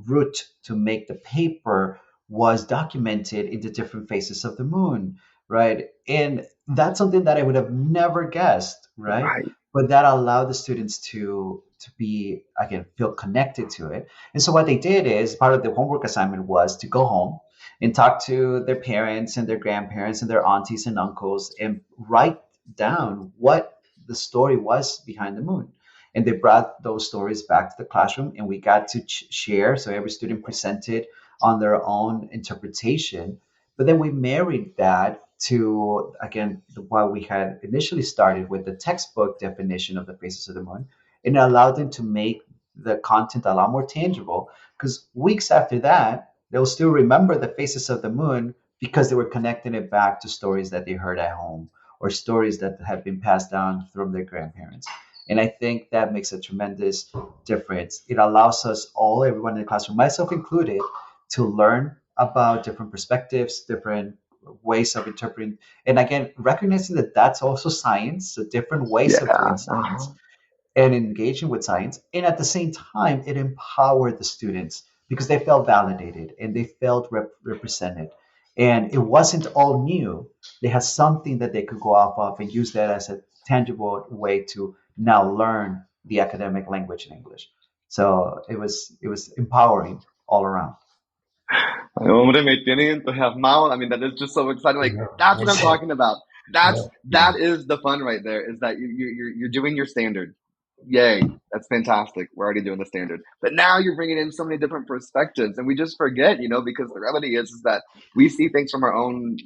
root to make the paper was documented in the different phases of the moon, right? And that's something that I would have never guessed, right? Right. But that allowed the students to be, again, feel connected to it. And so what they did is, part of the homework assignment was to go home and talk to their parents and their grandparents and their aunties and uncles and write down what the story was behind the moon. And they brought those stories back to the classroom, and we got to share. So every student presented on their own interpretation. But then we married that to, again, what we had initially started with, the textbook definition of the phases of the moon, and it allowed them to make the content a lot more tangible, because weeks after that, they'll still remember the faces of the moon because they were connecting it back to stories that they heard at home or stories that had been passed down from their grandparents. And I think that makes a tremendous difference. It allows us all, everyone in the classroom, myself included, to learn about different perspectives, different ways of interpreting. And again, recognizing that that's also science, so different ways of doing Yeah. science and engaging with science. And at the same time, it empowered the students because they felt validated and they felt represented. And it wasn't all new. They had something that they could go off of and use that as a tangible way to now learn the academic language in English. So it was empowering all around. Ay, hombre, me tiene entusiasmado. I mean, that is just so exciting. Like, Yeah, that's what I'm that's talking about. yeah, That is the fun right there. Is that you're doing your standard. Yay, that's fantastic. We're already doing the standard, but now you're bringing in so many different perspectives, and we just forget, because the reality is that we see things from our own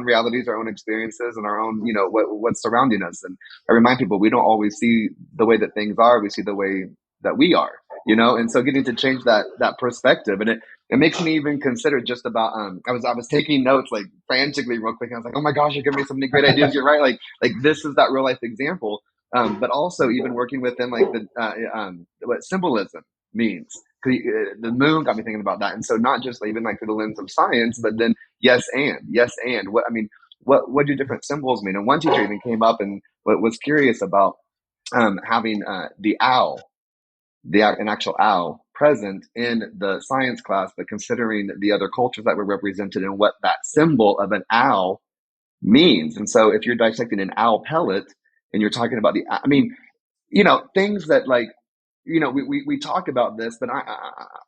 realities, our own experiences, and our own, what's surrounding us. And I remind people, we don't always see the way that things are. We see the way that we are. And so getting to change that perspective, and it makes me even consider just about I was taking notes like frantically real quick, and I was like, oh my gosh, you're giving me so many great ideas. You're right, like this is that real life example. But also even working within like what symbolism means. The moon got me thinking about that, and so not just even like through the lens of science, but then yes and what do different symbols mean? And one teacher even came up and was curious about having the owl, an actual owl present in the science class, but considering the other cultures that were represented and what that symbol of an owl means. And so if you're dissecting an owl pellet and you're talking about things that, like, we talk about this, but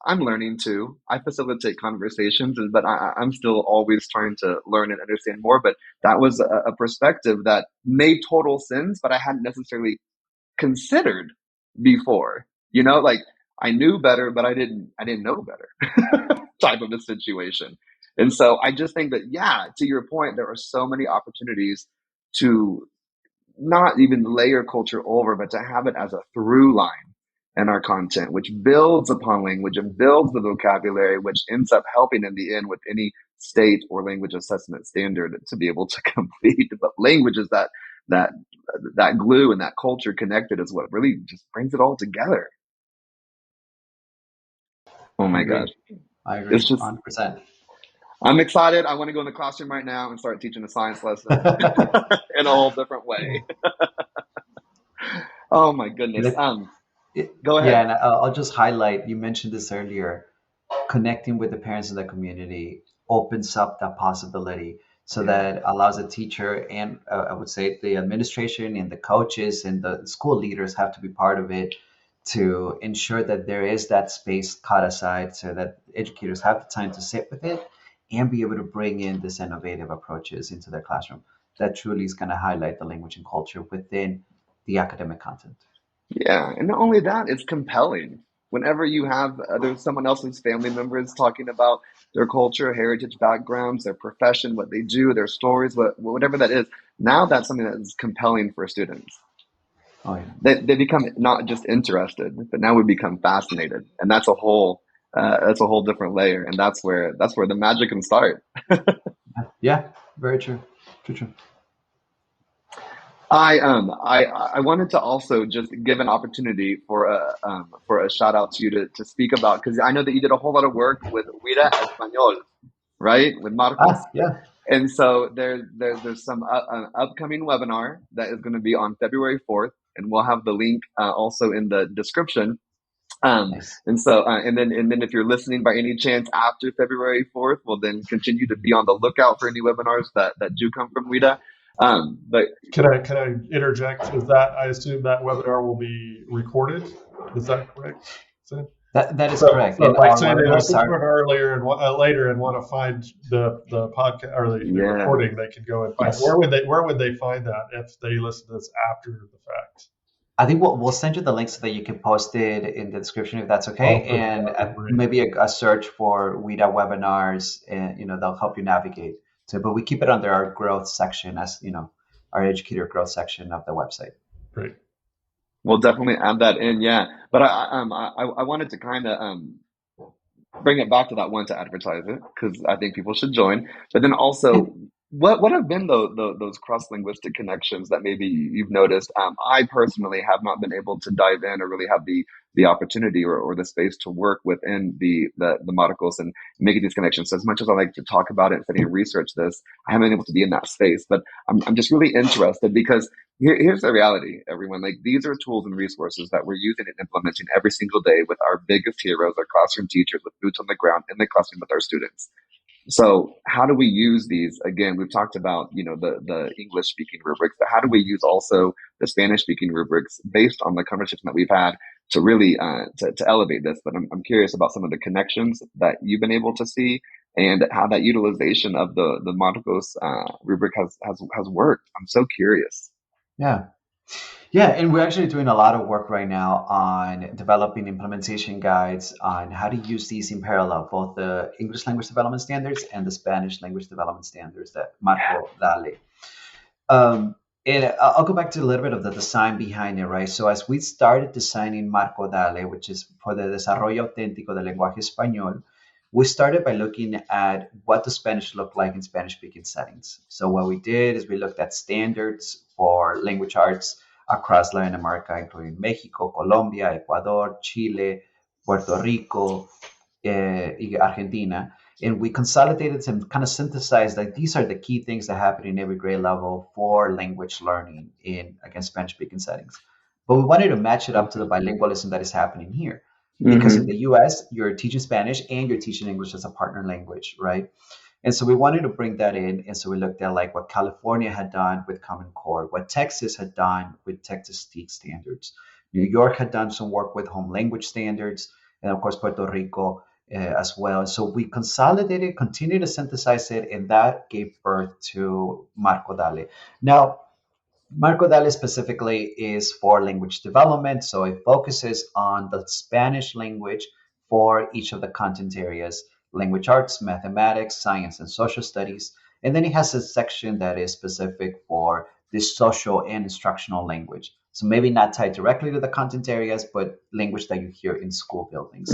I'm learning too. I facilitate conversations, but I'm still always trying to learn and understand more. But that was a perspective that made total sense, but I hadn't necessarily considered before. Like, I knew better, but I didn't know better type of a situation. And so I just think that, yeah, to your point, there are so many opportunities to not even layer culture over, but to have it as a through line in our content, which builds upon language and builds the vocabulary, which ends up helping in the end with any state or language assessment standard to be able to complete. But language is that glue, and that culture connected is what really just brings it all together. Oh my gosh. I agree, It's just, 100%. I'm excited. I want to go in the classroom right now and start teaching a science lesson in a whole different way. Oh my goodness. Go ahead. Yeah, and I'll just highlight, you mentioned this earlier, connecting with the parents in the community opens up that possibility, so that allows the teacher and I would say the administration and the coaches and the school leaders have to be part of it, to ensure that there is that space cut aside so that educators have the time to sit with it and be able to bring in these innovative approaches into their classroom. That truly is going to highlight the language and culture within the academic content. Yeah, and not only that, it's compelling. whenever you have there's someone else's family members talking about their culture, heritage, backgrounds, their profession, what they do, their stories, whatever that is, now that's something that is compelling for students. Oh, yeah. They become not just interested, but now we become fascinated, and that's a whole different layer, and that's where the magic can start. Yeah, very true. True. I wanted to also just give an opportunity for a shout out to you to speak about, because I know that you did a whole lot of work with WIDA Español, right, with Marcos. Yeah. And so there's some upcoming webinar that is going to be on February 4th, and we'll have the link also in the description. Nice. And so and then if you're listening by any chance after February 4th, we'll then continue to be on the lookout for any webinars that do come from WIDA. But Can I interject? Is that, I assume that webinar will be recorded? Is that correct? That is correct. So And like our say they webinars listen to it are, earlier and later and want to find the podcast or the Yeah. recording, they can go and find. Yes. Where would they find that if they listen to this after the fact? I think we'll send you the link so that you can post it in the description if that's okay. Okay, And that'd be great. maybe a search for WIDA webinars, and they'll help you navigate. So, but we keep it under our growth section, as our educator growth section of the website. Great. we'll definitely add that in, yeah. But I wanted to kind of bring it back to that one, to advertise it, because I think people should join. But then also, what have been those cross-linguistic connections that maybe you've noticed? I personally have not been able to dive in or really have the opportunity or the space to work within the Marcos and making these connections. So as much as I like to talk about it and study and research this, I haven't been able to be in that space. But I'm just really interested, because here's the reality, everyone. Like, these are tools and resources that we're using and implementing every single day with our biggest heroes, our classroom teachers, with boots on the ground in the classroom with our students. So how do we use these? Again, we've talked about, the English speaking rubrics, but how do we use also the Spanish speaking rubrics based on the conversation that we've had to really, to elevate this? But I'm curious about some of the connections that you've been able to see and how that utilization of the Marcos, rubric has worked. I'm so curious. Yeah, and we're actually doing a lot of work right now on developing implementation guides on how to use these in parallel, both the English language development standards and the Spanish language development standards that Marco Dale. And I'll go back to a little bit of the design behind it, right? So as we started designing Marco Dale, which is for the Desarrollo Auténtico del Lenguaje Español, we started by looking at what does Spanish look like in Spanish-speaking settings. So what we did is we looked at standards for language arts across Latin America, including Mexico, Colombia, Ecuador, Chile, Puerto Rico, Argentina. And we consolidated and kind of synthesized that these are the key things that happen in every grade level for language learning in, again, Spanish-speaking settings. But we wanted to match it up to the bilingualism that is happening here. Because in the US, you're teaching Spanish and you're teaching English as a partner language, right? And so we wanted to bring that in. And so we looked at like what California had done with Common Core, what Texas had done with Texas TEAC standards. New York had done some work with home language standards, and of course, Puerto Rico as well. And so we consolidated, continued to synthesize it, and that gave birth to Marco Dale. Now, Marco Dale specifically is for language development, so it focuses on the Spanish language for each of the content areas: language arts, mathematics, science, and social studies. And then it has a section that is specific for the social and instructional language. So maybe not tied directly to the content areas, but language that you hear in school buildings.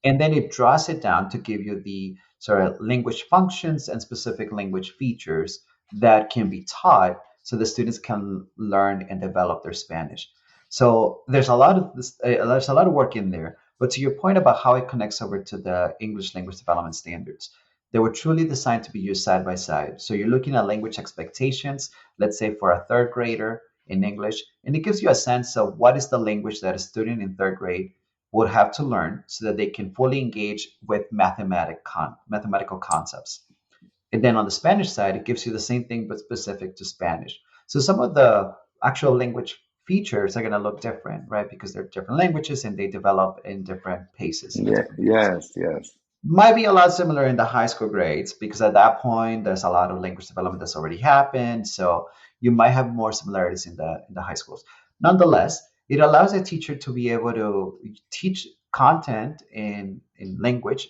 And then it draws it down to give you the sort of language functions and specific language features that can be taught so the students can learn and develop their Spanish. So there's a lot of work in there. But to your point about how it connects over to the English language development standards, they were truly designed to be used side by side. So you're looking at language expectations, let's say for a third grader in English, and it gives you a sense of what is the language that a student in third grade would have to learn so that they can fully engage with mathematical concepts. And then on the Spanish side, it gives you the same thing, but specific to Spanish. So some of the actual language features are going to look different, right? Because they're different languages and they develop in different paces. Yes. Might be a lot similar in the high school grades, because at that point, there's a lot of language development that's already happened. So you might have more similarities in the high schools. Nonetheless, it allows a teacher to be able to teach content in language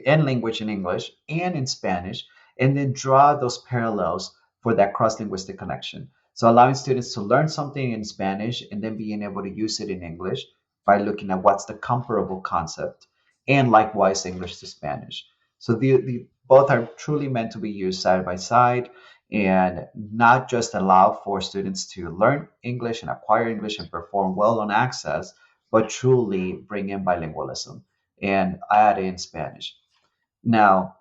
and language in English and in Spanish, and then draw those parallels for that cross-linguistic connection. So allowing students to learn something in Spanish and then being able to use it in English by looking at what's the comparable concept, and likewise English to Spanish. So the both are truly meant to be used side by side, and not just allow for students to learn English and acquire English and perform well on access, but truly bring in bilingualism and add in Spanish. Now,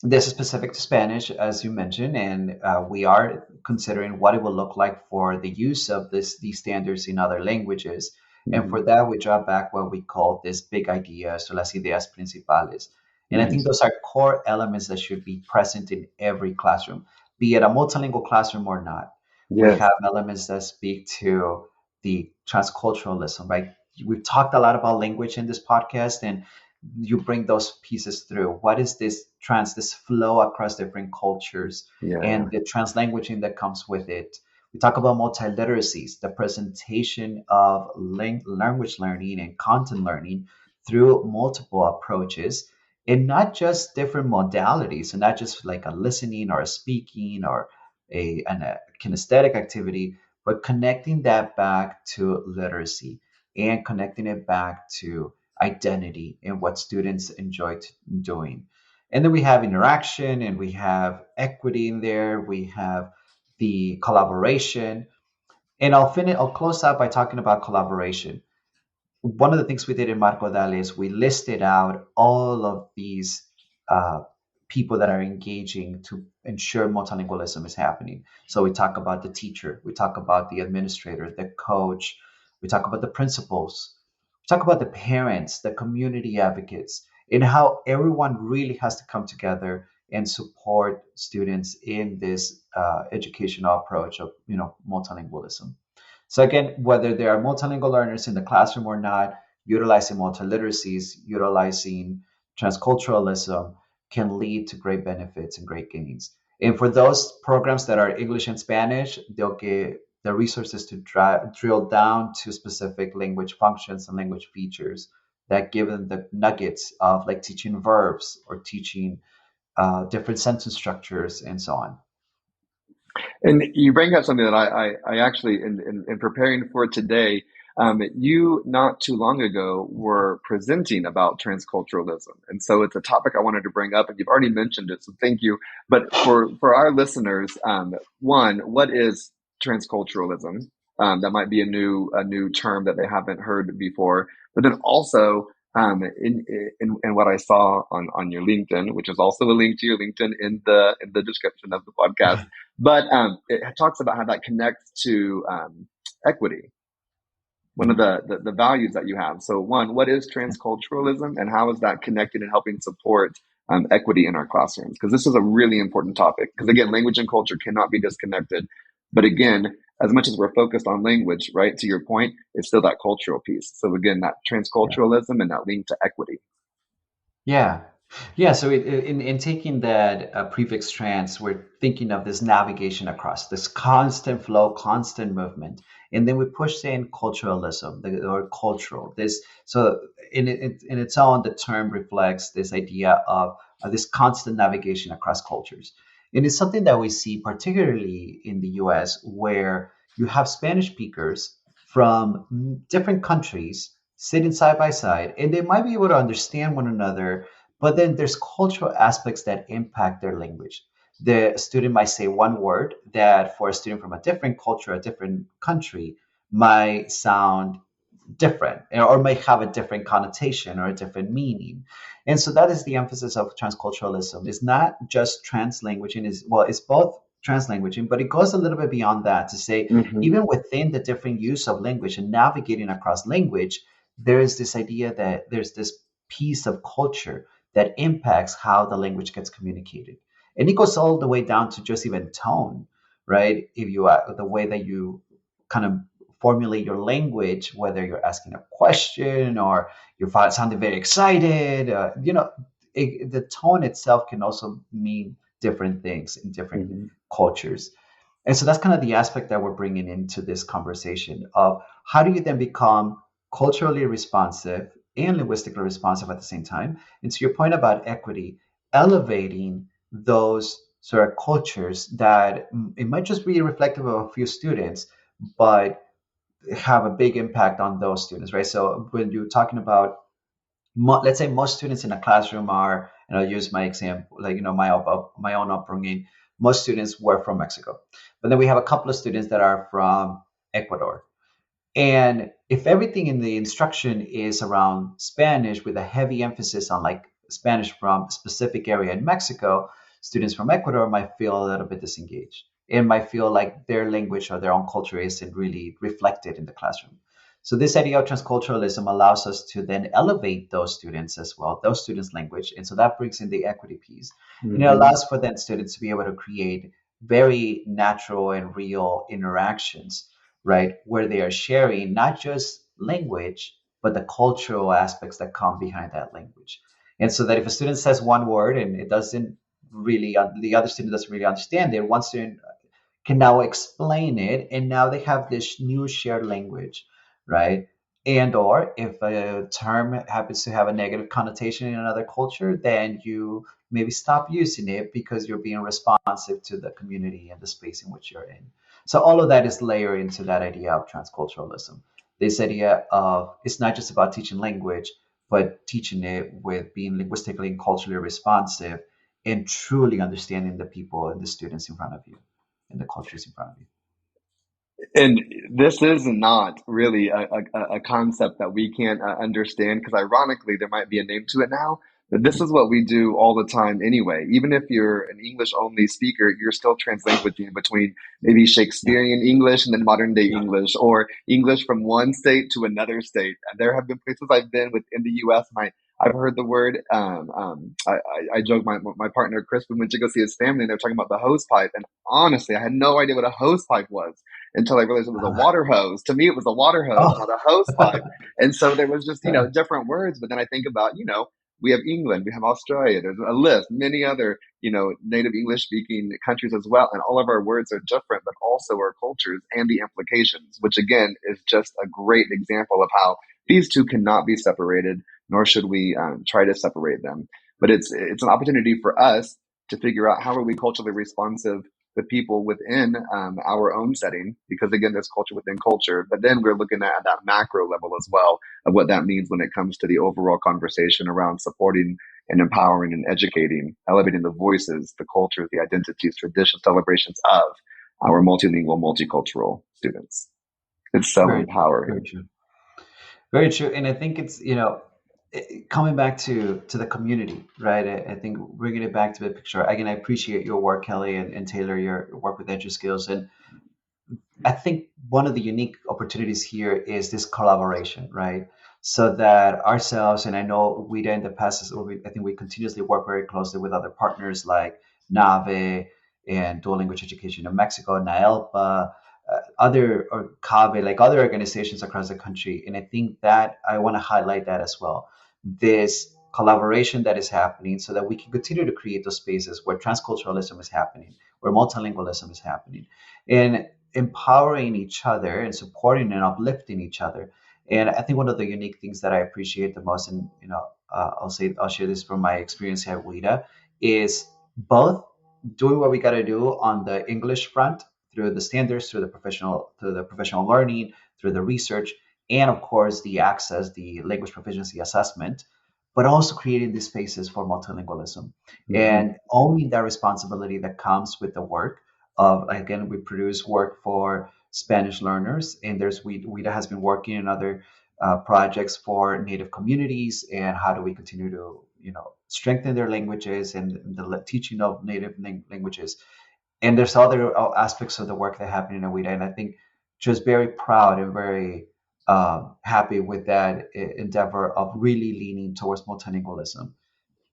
this is specific to Spanish, as you mentioned, and we are considering what it will look like for the use of these standards in other languages. And for that, we draw back what we call this big ideas, or las ideas principales. And I think those are core elements that should be present in every classroom, be it a multilingual classroom or not. We Yes. have elements that speak to the transculturalism, right? We've talked a lot about language in this podcast, and you bring those pieces through. What is this flow across different cultures Yeah. and the translanguaging that comes with it? We talk about multiliteracies, the presentation of language learning and content learning through multiple approaches, and not just different modalities, and not just like a listening or a speaking or a kinesthetic activity, but connecting that back to literacy and connecting it back to identity and what students enjoy doing. And then we have interaction, and we have equity in there. We have the collaboration. And I'll close out by talking about collaboration. One of the things we did in Marco Dale is we listed out all of these people that are engaging to ensure multilingualism is happening. So we talk about the teacher, we talk about the administrator, the coach, we talk about the principals, we talk about the parents, the community advocates, and how everyone really has to come together and support students in this educational approach of multilingualism. So again, whether there are multilingual learners in the classroom or not, utilizing multiliteracies, utilizing transculturalism can lead to great benefits and great gains. And for those programs that are English and Spanish, they'll get the resources to drill down to specific language functions and language features that give them the nuggets of like teaching verbs or teaching different sentence structures and so on. And you bring up something that I actually, in preparing for today, you not too long ago were presenting about transculturalism. And so it's a topic I wanted to bring up, and you've already mentioned it, so thank you. But for our listeners, one, what is transculturalism? That might be a new term that they haven't heard before. But then also, in what I saw on your LinkedIn, which is also a link to your LinkedIn in the description of the podcast, but it talks about how that connects to equity, one of the values that you have. So one, what is transculturalism, and how is that connected in helping support equity in our classrooms? Because this is a really important topic. Because again, language and culture cannot be disconnected. But again, as much as we're focused on language, right, to your point, it's still that cultural piece. So again, that transculturalism and that link to equity. Yeah. Yeah, so in taking that prefix trans, we're thinking of this navigation across, this constant flow, constant movement. And then we push in culturalism or cultural. So in its own, the term reflects this idea of this constant navigation across cultures. And it's something that we see particularly in the US, where you have Spanish speakers from different countries sitting side by side, and they might be able to understand one another, but then there's cultural aspects that impact their language. The student might say one word that for a student from a different culture, a different country, might sound different or may have a different connotation or a different meaning. And so that is the emphasis of transculturalism. It's not just translanguaging, it's both translanguaging, but it goes a little bit beyond that to say, even within the different use of language and navigating across language, there is this idea that there's this piece of culture that impacts how the language gets communicated. And it goes all the way down to just even tone, right? If you the way that you kind of formulate your language, whether you're asking a question or you're sounding very excited, the tone itself can also mean different things in different cultures. And so that's kind of the aspect that we're bringing into this conversation of how do you then become culturally responsive and linguistically responsive at the same time. And to your point about equity, elevating those sort of cultures that it might just be reflective of a few students, but have a big impact on those students, right? So when you're talking about, let's say most students in a classroom are, and I'll use my example, like, my own upbringing, most students were from Mexico, but then we have a couple of students that are from Ecuador. And if everything in the instruction is around Spanish with a heavy emphasis on like Spanish from a specific area in Mexico, students from Ecuador might feel a little bit disengaged. It might feel like their language or their own culture isn't really reflected in the classroom. So this idea of transculturalism allows us to then elevate those students as well, those students' language. And so that brings in the equity piece. And it allows for then students to be able to create very natural and real interactions, right? Where they are sharing not just language, but the cultural aspects that come behind that language. And so that if a student says one word and it doesn't really, the other student doesn't really understand it, one student can now explain it, and now they have this new shared language, right? And or if a term happens to have a negative connotation in another culture, then you maybe stop using it because you're being responsive to the community and the space in which you're in. So all of that is layered into that idea of transculturalism. This idea of it's not just about teaching language, but teaching it with being linguistically and culturally responsive and truly understanding the people and the students in front of you and the cultures in front of you. And this is not really a concept that we can't understand, because ironically, there might be a name to it now, but this is what we do all the time anyway. Even if you're an English only speaker, you're still translanguaging between maybe Shakespearean English and then modern day English, or English from one state to another state. And there have been places I've been within the US, and I've heard the word. I joke. My partner Chris, we went to go see his family, and they were talking about the hose pipe. And honestly, I had no idea what a hose pipe was until I realized it was a water hose. To me, it was a water hose, not a hose pipe. And so there was just, different words. But then I think about, we have England, we have Australia, there's a list, many other, native English speaking countries as well. And all of our words are different, but also our cultures and the implications, which again is just a great example of how these two cannot be separated, nor should we try to separate them. But it's an opportunity for us to figure out how are we culturally responsive with people within our own setting, because again, there's culture within culture, but then we're looking at that macro level as well of what that means when it comes to the overall conversation around supporting and empowering and educating, elevating the voices, the cultures, the identities, traditions, celebrations of our multilingual, multicultural students. It's so empowering. Very true. Very true. And I think it's, coming back to the community, right? I think bringing it back to the picture. Again, I appreciate your work, Kelly, and Taylor, your work with EduSkills. And I think one of the unique opportunities here is this collaboration, right? So that ourselves, and I know WIDA in the past, I think we continuously work very closely with other partners like NAVE and Dual Language Education in Mexico, NAELPA, or CAVE, like other organizations across the country. And I think that I want to highlight that as well. This collaboration that is happening so that we can continue to create those spaces where transculturalism is happening, where multilingualism is happening, and empowering each other and supporting and uplifting each other. And I think one of the unique things that I appreciate the most, and I'll share this from my experience here at WIDA, is both doing what we got to do on the English front through the standards, through the professional learning, through the research, and of course the access, the language proficiency assessment, but also creating these spaces for multilingualism and owning that responsibility that comes with the work of, again, we produce work for Spanish learners, and WIDA has been working in other projects for Native communities, and how do we continue to strengthen their languages and the teaching of Native languages. And there's other aspects of the work that happen in WIDA, and I think just very proud and very happy with that endeavor of really leaning towards multilingualism.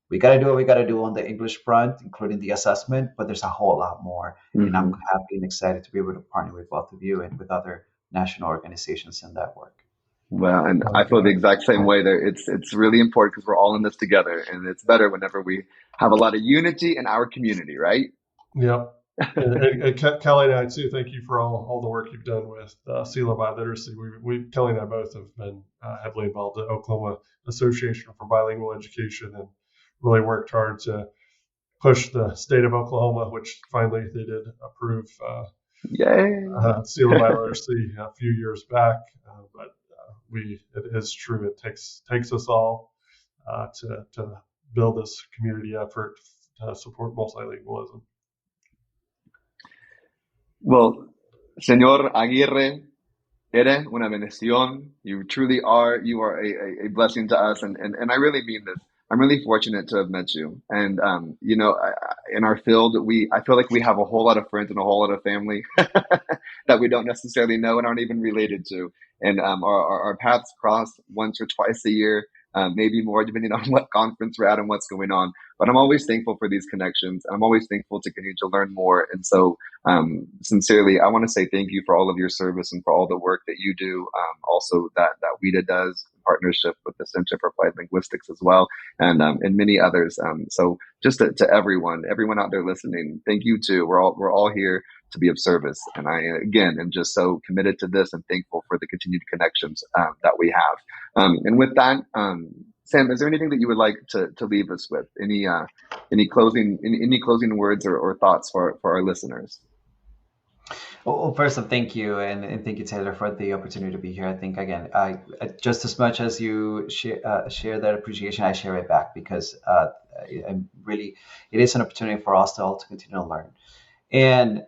We got to do what we got to do on the English front, including the assessment, but there's a whole lot more. And I'm happy and excited to be able to partner with both of you and with other national organizations in that work. Well, and I feel the exact same way there. It's really important because we're all in this together, and it's better whenever we have a lot of unity in our community, right? Yep. And Kelly and I too, thank you for all the work you've done with CELA Biliteracy. Kelly and I both have been heavily involved in Oklahoma Association for Bilingual Education and really worked hard to push the state of Oklahoma, which finally they did approve Yay! CELA Biliteracy a few years back. But it is true. It takes us all to build this community effort to support multilingualism. Well, Señor Aguirre, eres una bendición. You truly are. You are a blessing to us. And I really mean this. I'm really fortunate to have met you. And, in our field, I feel like we have a whole lot of friends and a whole lot of family that we don't necessarily know and aren't even related to. And our paths cross once or twice a year, maybe more, depending on what conference we're at and what's going on. But I'm always thankful for these connections. I'm always thankful to continue to learn more. And so, sincerely, I want to say thank you for all of your service and for all the work that you do. Also that WIDA does in partnership with the Center for Applied Linguistics as well, and many others. So just to everyone out there listening, thank you too. We're all here to be of service. And I, again, am just so committed to this and thankful for the continued connections that we have. And with that, Sam, is there anything that you would like to leave us with? Any closing words or thoughts for our listeners? Well, first off, thank you, and thank you, Taylor, for the opportunity to be here. I think, again, I just as much as you share that appreciation, I share it back, because it is an opportunity for us to all to continue to learn. And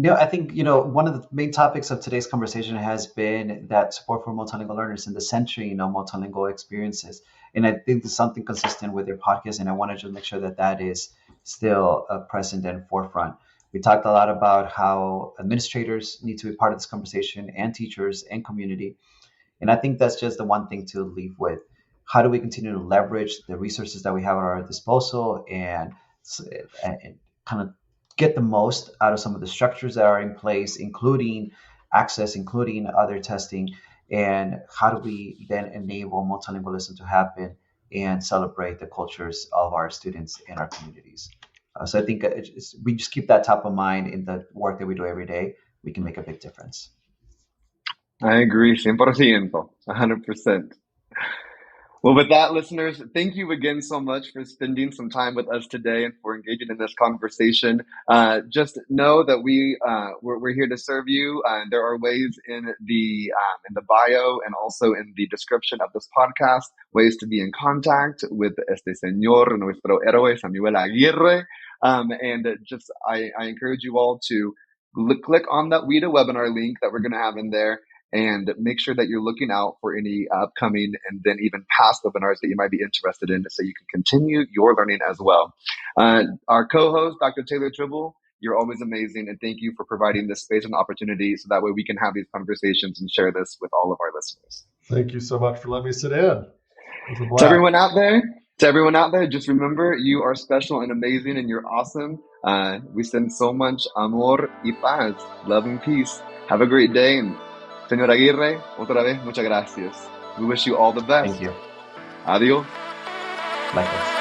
I think one of the main topics of today's conversation has been that support for multilingual learners and the centering of multilingual experiences. And I think there's something consistent with your podcast, and I want to just make sure that is still present and forefront. We talked a lot about how administrators need to be part of this conversation, and teachers and community. And I think that's just the one thing to leave with. How do we continue to leverage the resources that we have at our disposal and kind of get the most out of some of the structures that are in place, including access, including other testing, and how do we then enable multilingualism to happen and celebrate the cultures of our students and our communities. So I think we just keep that top of mind in the work that we do every day. We can make a big difference. I agree, 100%, 100%. Well, with that, listeners, thank you again so much for spending some time with us today and for engaging in this conversation. Just know that we're here to serve you. There are ways in the bio and also in the description of this podcast, ways to be in contact with este señor, nuestro héroe, Samuel Aguirre. And just I encourage you all to click on that WIDA webinar link that we're going to have in there, and make sure that you're looking out for any upcoming and then even past webinars that you might be interested in, so you can continue your learning as well. Our co-host, Dr. Taylor Tribble, you're always amazing, and thank you for providing this space and opportunity so that way we can have these conversations and share this with all of our listeners. Thank you so much for letting me sit in. To everyone out there, just remember, you are special and amazing, and you're awesome. We send so much amor y paz, love and peace. Have a great day. And Señor Aguirre, otra vez, muchas gracias. We wish you all the best. Thank you. Adiós. Likewise.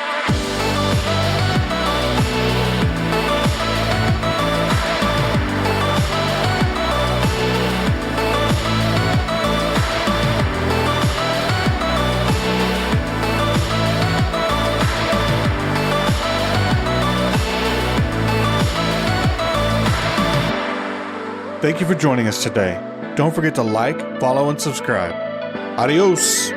Thank you for joining us today. Don't forget to like, follow, and subscribe. Adios.